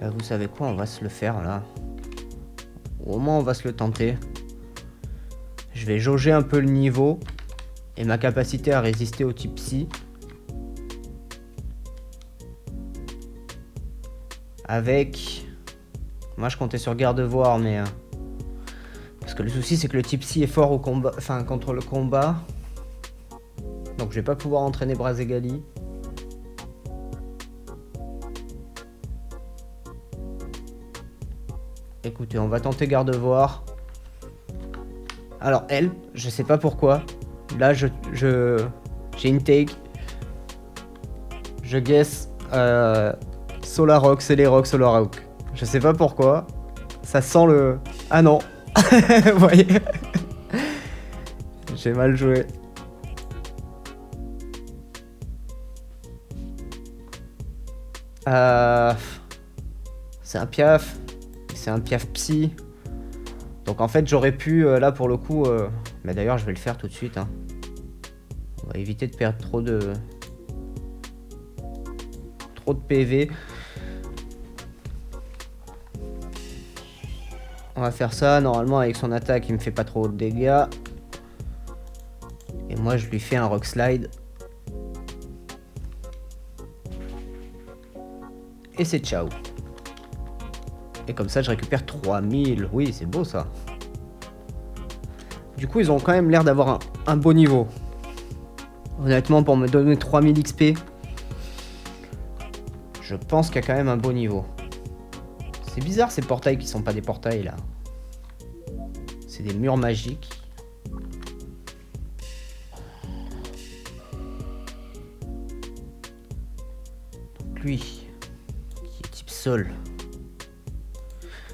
Bah vous savez quoi, on va se le faire là. Au moins on va se le tenter. Je vais jauger un peu le niveau et ma capacité à résister au type psy. Avec... Moi je comptais sur Gardevoir mais... Parce que le souci c'est que le type psy est fort au combat, enfin contre le combat. Donc je vais pas pouvoir entraîner Brazegali. Écoutez, on va tenter Gardevoir. Alors elle, je sais pas pourquoi. Là j'ai une take. Je guess Solarock, Celerock, Solarock. Je sais pas pourquoi. Ça sent le... Ah non. Vous voyez. J'ai mal joué. Euh, c'est un piaf. C'est un piaf psy. Donc en fait j'aurais pu là pour le coup... Mais d'ailleurs je vais le faire tout de suite. Hein. On va éviter de perdre trop de PV. On va faire ça. Normalement avec son attaque il me fait pas trop de dégâts. Et moi je lui fais un rock slide. Et c'est ciao. Et comme ça je récupère 3000. Oui c'est beau ça. Du coup ils ont quand même l'air d'avoir un beau niveau. Honnêtement pour me donner 3000 XP, je pense qu'il y a quand même un beau niveau. C'est bizarre ces portails qui sont pas des portails là. C'est des murs magiques. Donc lui, qui est type sol.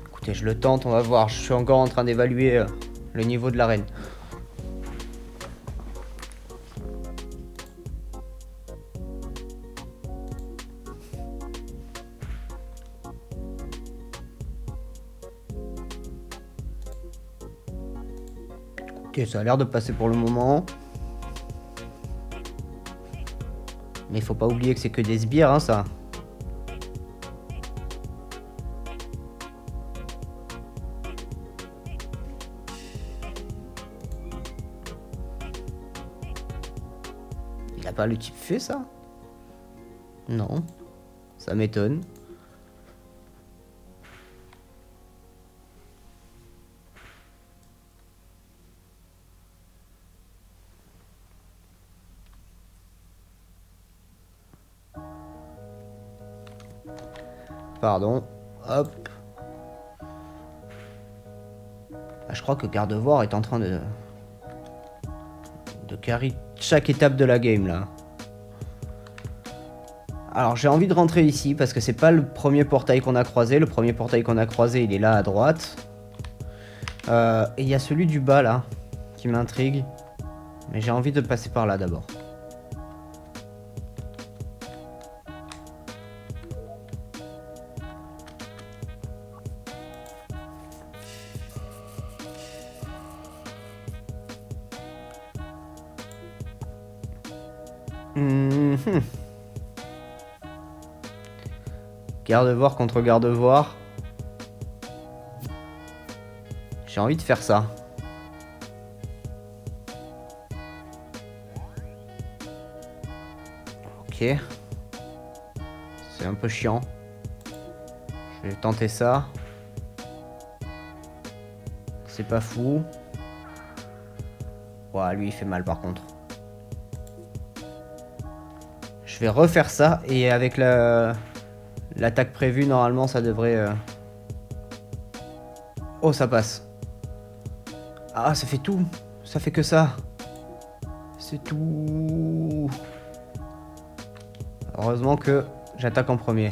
Écoutez, je le tente, on va voir. Je suis encore en train d'évaluer le niveau de l'arène. Ok, ça a l'air de passer pour le moment. Mais il faut pas oublier que c'est que des sbires, hein, ça. Il a pas le type fait ça? Non. Ça m'étonne. Pardon. Hop. Ah, je crois que Gardevoir est en train de carry chaque étape de la game là. Alors j'ai envie de rentrer ici parce que c'est pas le premier portail qu'on a croisé. Le premier portail qu'on a croisé il est là à droite. Et il y a celui du bas là qui m'intrigue. Mais j'ai envie de passer par là d'abord. Gardevoir contre Gardevoir. J'ai envie de faire ça. Ok. C'est un peu chiant. Je vais tenter ça. C'est pas fou. Ouah, lui il fait mal par contre. Je vais refaire ça et avec l'attaque prévue normalement ça devrait... Oh ça passe. Ah ça fait tout. Ça fait que ça. C'est tout. Heureusement que j'attaque en premier.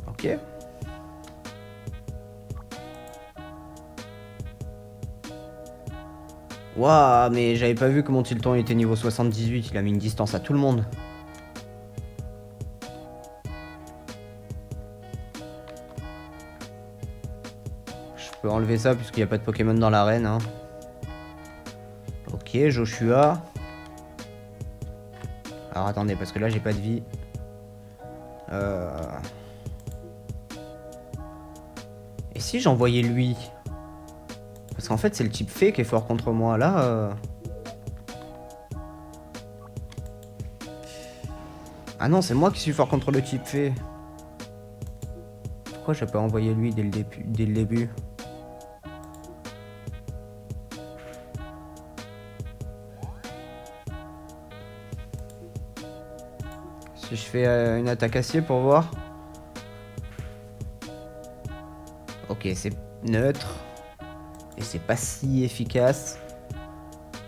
Ok. Waouh, mais j'avais pas vu que mon Tilton était niveau 78, il a mis une distance à tout le monde. Je peux enlever ça puisqu'il n'y a pas de Pokémon dans l'arène. Hein. Ok, Joshua. Alors attendez, parce que là j'ai pas de vie. Et si j'envoyais lui? Parce qu'en fait c'est le type fée qui est fort contre moi là. Ah non, c'est moi qui suis fort contre le type fée. Pourquoi j'ai pas envoyé lui dès le début? Si je fais une attaque acier pour voir. Ok, c'est neutre. Et c'est pas si efficace.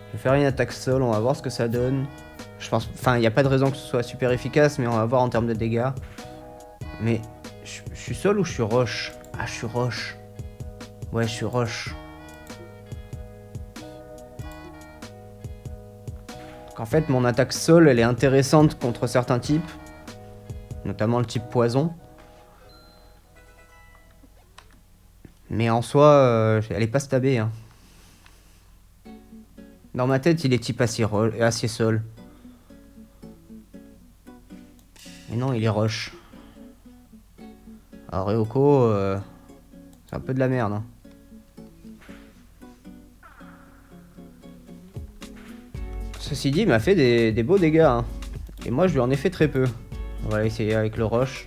Je vais faire une attaque sol, on va voir ce que ça donne. Je pense... Enfin, il n'y a pas de raison que ce soit super efficace, mais on va voir en termes de dégâts. Mais je suis sol ou je suis roche? Ah, je suis roche. Ouais, je suis rush. En fait, mon attaque sol, elle est intéressante contre certains types. Notamment le type poison. Mais en soi, elle est pas stabée. Hein. Dans ma tête, il est type acier sol. Mais non, il est rush. Alors Ryoko, c'est un peu de la merde. Hein. Ceci dit, il m'a fait des beaux dégâts. Hein. Et moi, je lui en ai fait très peu. On va essayer avec le rush.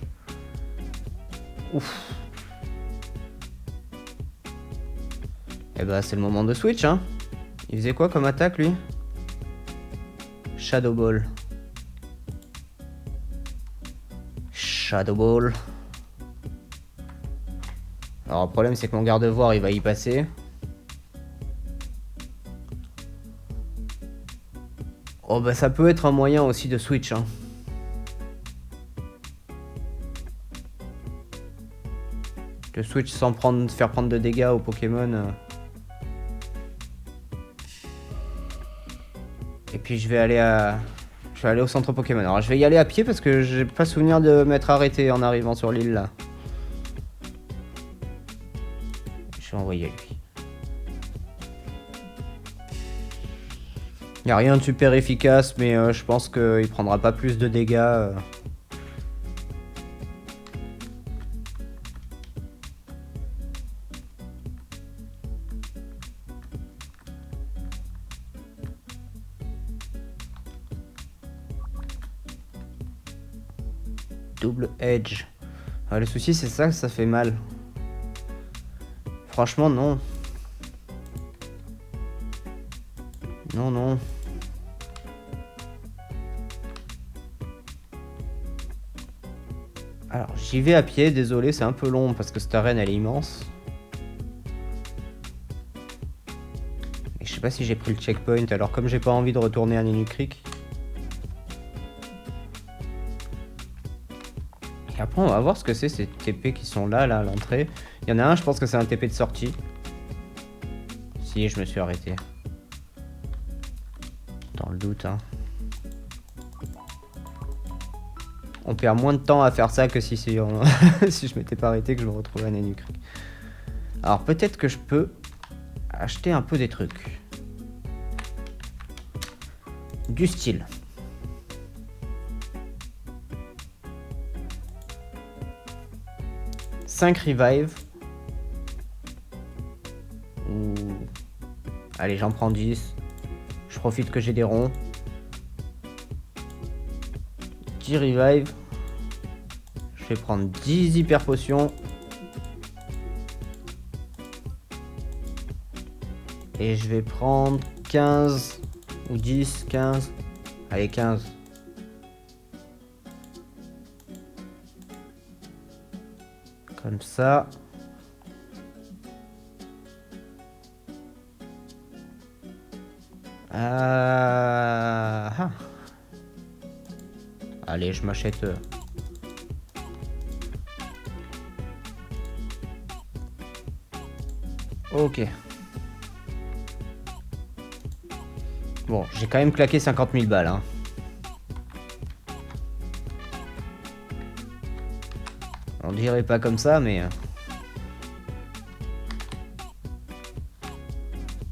Ouf. Et bah, c'est le moment de switch. Hein. Il faisait quoi comme attaque, lui? Shadow Ball. Shadow Ball. Alors, le problème, c'est que mon garde-voir, il va y passer. Oh, bah, ça peut être un moyen aussi de switch. Hein. De switch sans faire prendre de dégâts aux Pokémon. Et puis, je vais aller au centre Pokémon. Alors, je vais y aller à pied parce que j'ai pas souvenir de m'être arrêté en arrivant sur l'île, là. Je vais envoyer lui. Y a rien de super efficace, mais je pense qu'il prendra pas plus de dégâts. Double edge. Ah, le souci, c'est ça que ça fait mal. Franchement, non. Non, non. Alors, j'y vais à pied, désolé, c'est un peu long parce que cette arène, elle est immense. Et je sais pas si j'ai pris le checkpoint, alors comme j'ai pas envie de retourner à Nenu Creek. Et après, on va voir ce que c'est ces TP qui sont là, à l'entrée. Il y en a un, je pense que c'est un TP de sortie. Si, je me suis arrêté. Dans le doute, hein. On perd moins de temps à faire ça que si je m'étais pas arrêté que je me retrouvais à Nenu Creek. Alors peut-être que je peux acheter un peu des trucs. Du style. « 5 revive. » Ou... Allez, j'en prends 10. Je profite que j'ai des ronds. 10 revive. Je vais prendre 10 hyper potions. Et je vais prendre 15 ou 10, 15. Allez, 15. Comme ça. Allez, je m'achète. Ok. Bon, j'ai quand même claqué 50 000 balles. Hein. On dirait pas comme ça, mais...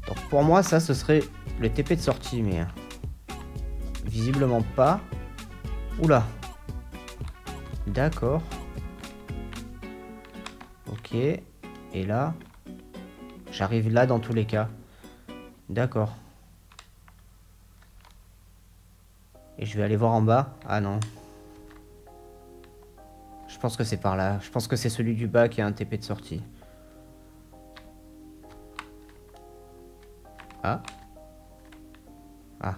Donc pour moi, ça, ce serait le TP de sortie, mais... Visiblement pas. Oula. D'accord. Ok. Et là... J'arrive là dans tous les cas. D'accord. Et je vais aller voir en bas. Ah non. Je pense que c'est par là. Je pense que c'est celui du bas qui a un TP de sortie. Ah. Ah.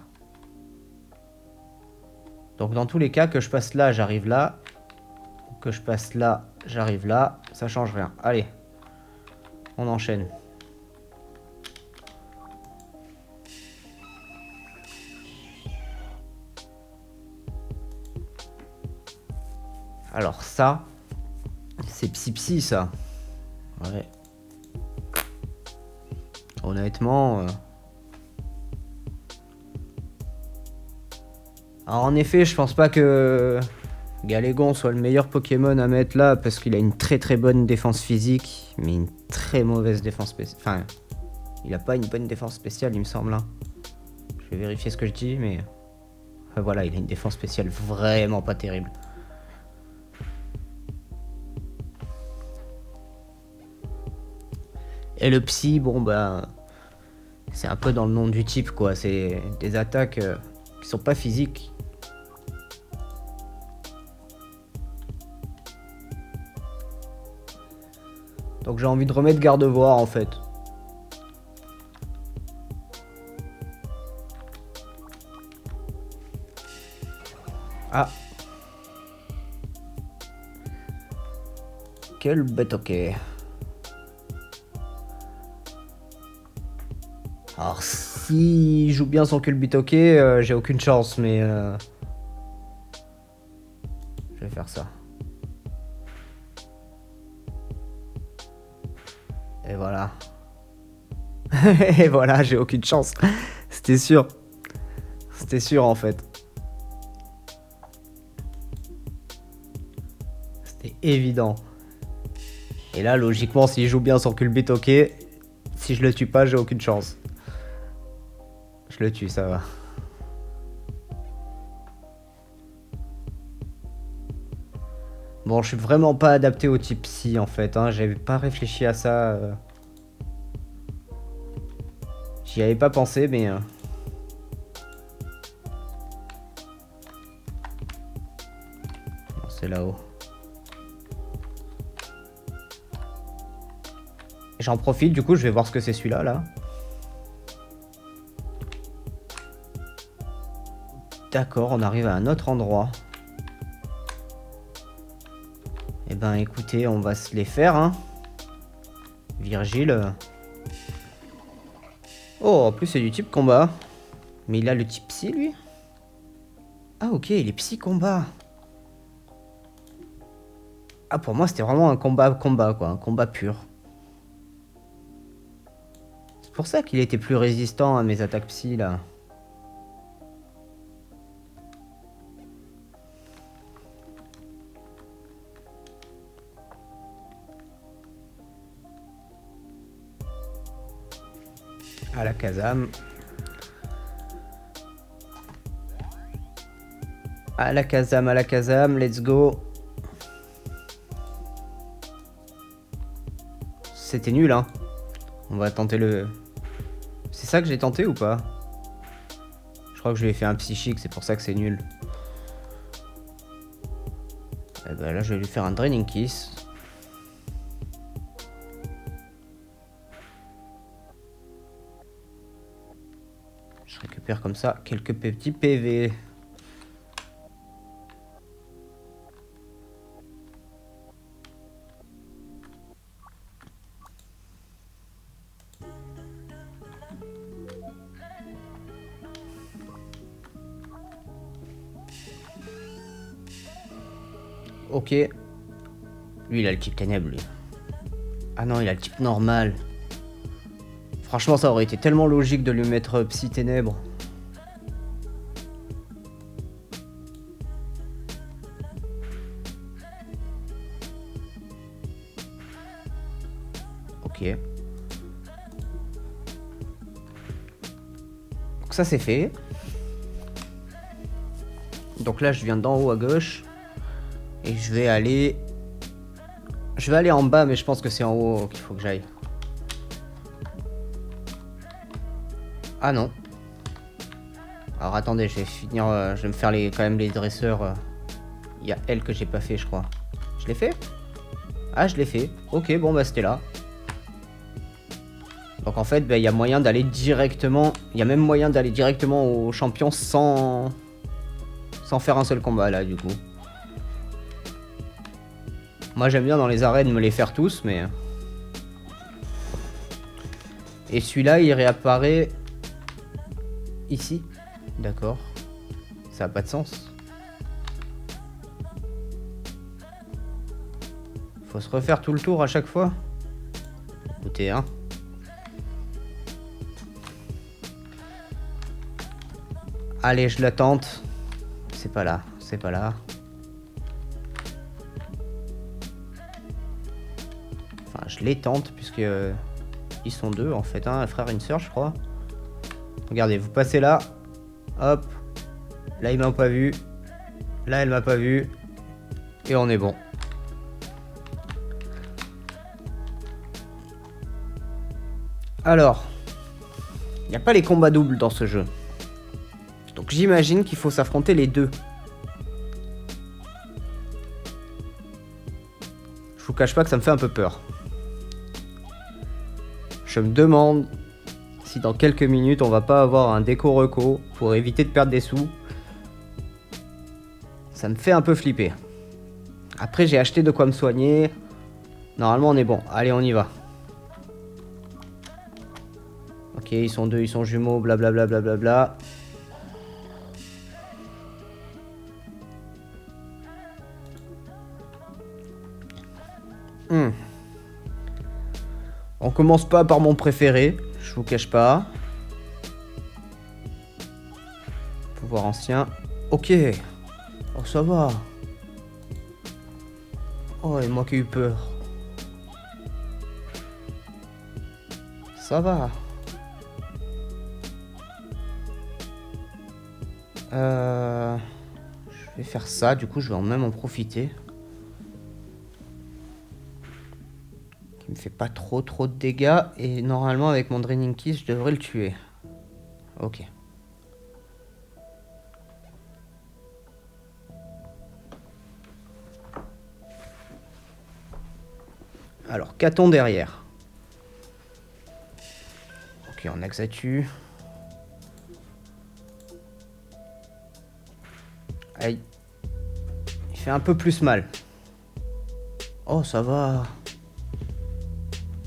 Donc dans tous les cas, que je passe là, j'arrive là. Que je passe là, j'arrive là. Ça change rien. Allez. On enchaîne. Alors ça, c'est Psy ça. Ouais. Honnêtement... Alors en effet, je pense pas que Galégon soit le meilleur Pokémon à mettre là, parce qu'il a une très très bonne défense physique, mais une très mauvaise défense spéciale. Enfin, il a pas une bonne défense spéciale, il me semble. Hein. Je vais vérifier ce que je dis, mais... Enfin, voilà, il a une défense spéciale vraiment pas terrible. Et le psy, bon bah... C'est un peu dans le nom du type, quoi. C'est des attaques qui sont pas physiques. Donc j'ai envie de remettre Gardevoir, en fait. Ah. Quel bête, ok. Alors s'il joue bien son culbitoqué, j'ai aucune chance, mais... Je vais faire ça. Et voilà. Et voilà, j'ai aucune chance. C'était sûr. C'était sûr en fait. C'était évident. Et là, logiquement, s'il joue bien son culbitoqué, si je le tue pas, j'ai aucune chance. Je le tue, ça va. Bon, je suis vraiment pas adapté au type psy en fait. Hein. J'avais pas réfléchi à ça. J'y avais pas pensé, mais... Non, c'est là-haut. J'en profite, du coup, je vais voir ce que c'est celui-là, là. D'accord, on arrive à un autre endroit. Eh ben, écoutez, on va se les faire, hein. Virgile. Oh, en plus, c'est du type combat. Mais il a le type psy, lui? Ah, ok, il est psy combat. Ah, pour moi, c'était vraiment un combat, quoi. Un combat pur. C'est pour ça qu'il était plus résistant à mes attaques psy, là. À la Kazam. À la Kazam, let's go. C'était nul, hein. On va tenter le... C'est ça que j'ai tenté ou pas? Je crois que je lui ai fait un psychique, c'est pour ça que c'est nul. Et ben là, je vais lui faire un Draining Kiss. Je récupère comme ça quelques petits PV. Ok. Lui, il a le type ténèbres, lui. Ah non, il a le type normal. Franchement, ça aurait été tellement logique de lui mettre Psy Ténèbres. Ok. Donc ça, c'est fait. Donc là, je viens d'en haut à gauche. Et je vais aller... Je vais aller en bas, mais je pense que c'est en haut qu'il faut que j'aille. Ah non. Alors attendez, je vais finir... je vais me faire quand même les dresseurs. Il y a elle que j'ai pas fait, je crois. Je l'ai fait? Ah, je l'ai fait. Ok, bon, bah c'était là. Donc en fait, bah, il y a moyen d'aller directement... Il y a même moyen d'aller directement au champion sans faire un seul combat, là, du coup. Moi, j'aime bien dans les arènes me les faire tous, mais... Et celui-là, il réapparaît... Ici. D'accord. Ça a pas de sens. Faut se refaire tout le tour à chaque fois. Écoutez, hein. Allez, je la tente. C'est pas là, c'est pas là. Enfin, je les tente puisque ils sont deux en fait, hein, un frère et une sœur, je crois. Regardez, vous passez là. Hop. Là, ils m'ont pas vu. Là, elle m'a pas vu. Et on est bon. Alors, il n'y a pas les combats doubles dans ce jeu. Donc j'imagine qu'il faut s'affronter les deux. Je vous cache pas que ça me fait un peu peur. Je me demande si dans quelques minutes on va pas avoir un déco-reco pour éviter de perdre des sous. Ça me fait un peu flipper. Après j'ai acheté de quoi me soigner. Normalement on est bon. Allez, on y va. Ok, ils sont deux, ils sont jumeaux, blablabla, blablabla. On commence pas par mon préféré, je vous cache pas. Pouvoir ancien. Ok. Oh, ça va. Oh, et moi qui ai eu peur. Ça va. Je vais faire ça, du coup je vais même en profiter. Qui me fait pas trop de dégâts. Et normalement avec mon Draining Kiss je devrais le tuer. Ok. Alors, qu'a-t-on derrière? Ok, on a Xatu. Aïe. Il fait un peu plus mal. Oh, ça va.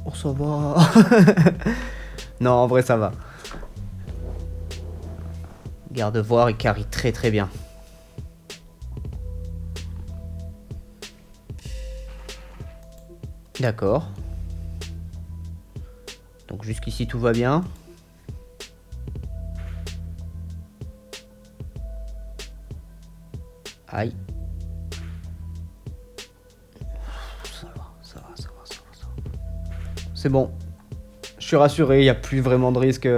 Oh, ça va. Non, en vrai, ça va. Garde-voir, il carry très bien. D'accord. Donc jusqu'ici tout va bien. Aïe. Ça va. C'est bon. Je suis rassuré, il n'y a plus vraiment de risque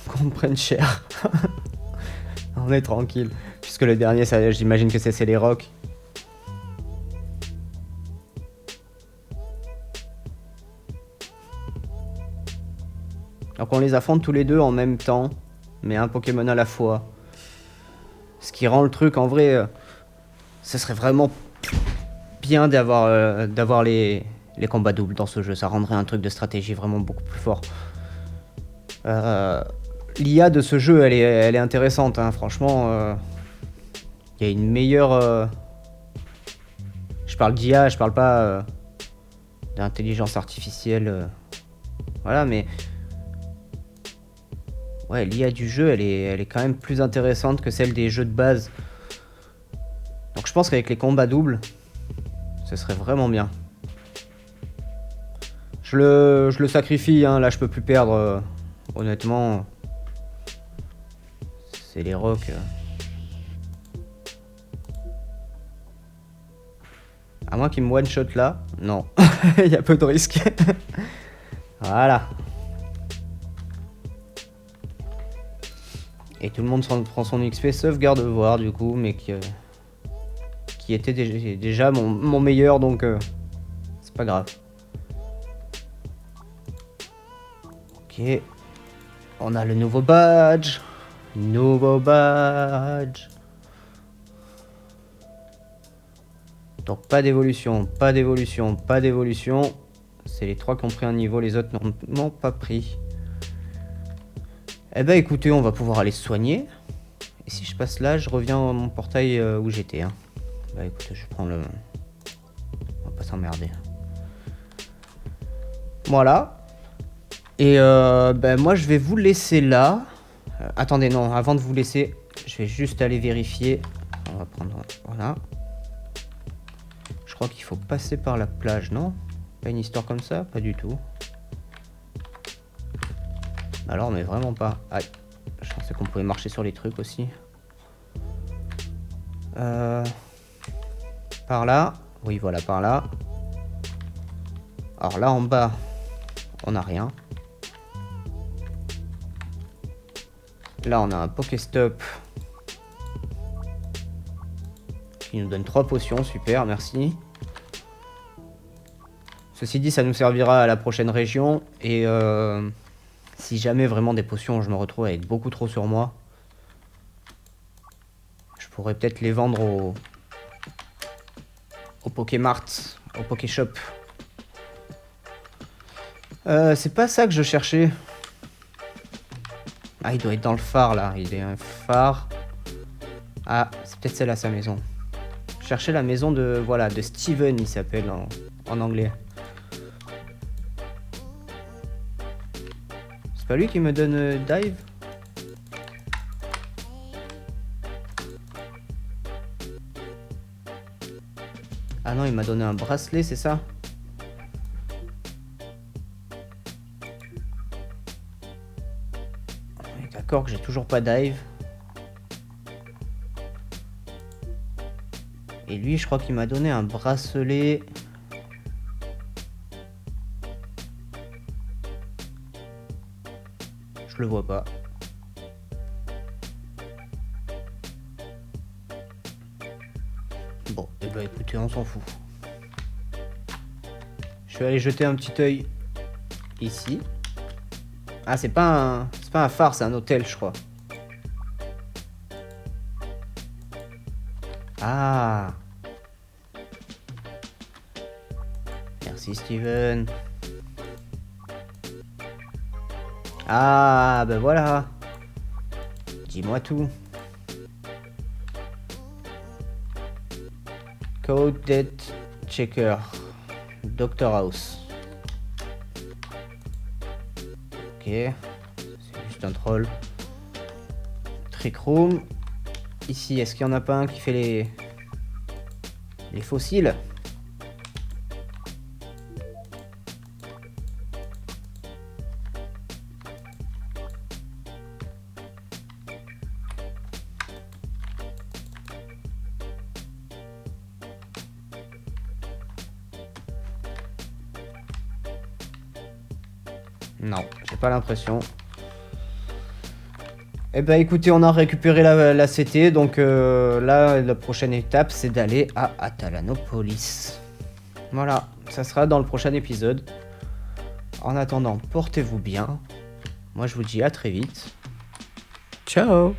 qu'on me prenne cher. On est tranquille. Puisque le dernier, ça, j'imagine que c'est les rocs. Donc on les affronte tous les deux en même temps, mais un Pokémon à la fois. Ce qui rend le truc, en vrai, ce serait vraiment bien d'avoir les combats doubles dans ce jeu. Ça rendrait un truc de stratégie vraiment beaucoup plus fort. L'IA de ce jeu, elle est intéressante, hein. Franchement, il y a une meilleure... Je parle d'IA, je parle pas d'intelligence artificielle. Voilà, mais... Ouais, l'IA du jeu, elle est quand même plus intéressante que celle des jeux de base. Donc je pense qu'avec les combats doubles, ce serait vraiment bien. Je le sacrifie, hein. Là je peux plus perdre. Honnêtement, c'est les rocs. À moins qu'il me one-shot là. Non, il y a peu de risques. Voilà. Et tout le monde prend son XP sauf Gardevoir du coup, mais qui était déjà mon meilleur, donc c'est pas grave. Ok. On a le nouveau badge. Nouveau badge. Donc pas d'évolution, pas d'évolution, pas d'évolution. C'est les trois qui ont pris un niveau, les autres n'ont pas pris. Eh ben écoutez, on va pouvoir aller se soigner. Et si je passe là, je reviens à mon portail où j'étais. Hein. Bah écoutez, je prends le... On va pas s'emmerder. Voilà. Et ben moi je vais vous laisser là. Attendez, non, avant de vous laisser, je vais juste aller vérifier. On va prendre... Voilà. Je crois qu'il faut passer par la plage, non? Pas une histoire comme ça? Pas du tout. Alors, mais vraiment pas. Aïe. Je pensais qu'on pouvait marcher sur les trucs aussi. Par là. Oui, voilà, par là. Alors là, en bas, on n'a rien. Là, on a un Pokéstop qui nous donne 3 potions. Super, merci. Ceci dit, ça nous servira à la prochaine région. Et si jamais vraiment des potions, je me retrouve avec beaucoup trop sur moi, je pourrais peut-être les vendre au Pokémart, au Pokéshop. C'est pas ça que je cherchais. Ah, il doit être dans le phare là. Il est un phare. Ah, c'est peut-être celle-là sa maison. Je cherchais la maison de, voilà, de Steven, il s'appelle en anglais. C'est pas lui qui me donne dive? Ah non, il m'a donné un bracelet, c'est ça? D'accord que j'ai toujours pas dive. Et lui, je crois qu'il m'a donné un bracelet. Je le vois pas. Bon, et bah écoutez, on s'en fout. Je vais aller jeter un petit œil ici. Ah, c'est pas un phare, c'est un hôtel, je crois. Ah. Merci Steven. Ah, ben voilà. Dis-moi tout. Code Debt Checker. Doctor House. Ok. C'est juste un troll. Trick Room. Ici, est-ce qu'il n'y en a pas un qui fait les fossiles? Non, j'ai pas l'impression. Eh ben écoutez, on a récupéré la CT, donc là, la prochaine étape, c'est d'aller à Atalanopolis. Voilà, ça sera dans le prochain épisode. En attendant, portez-vous bien. Moi, je vous dis à très vite. Ciao!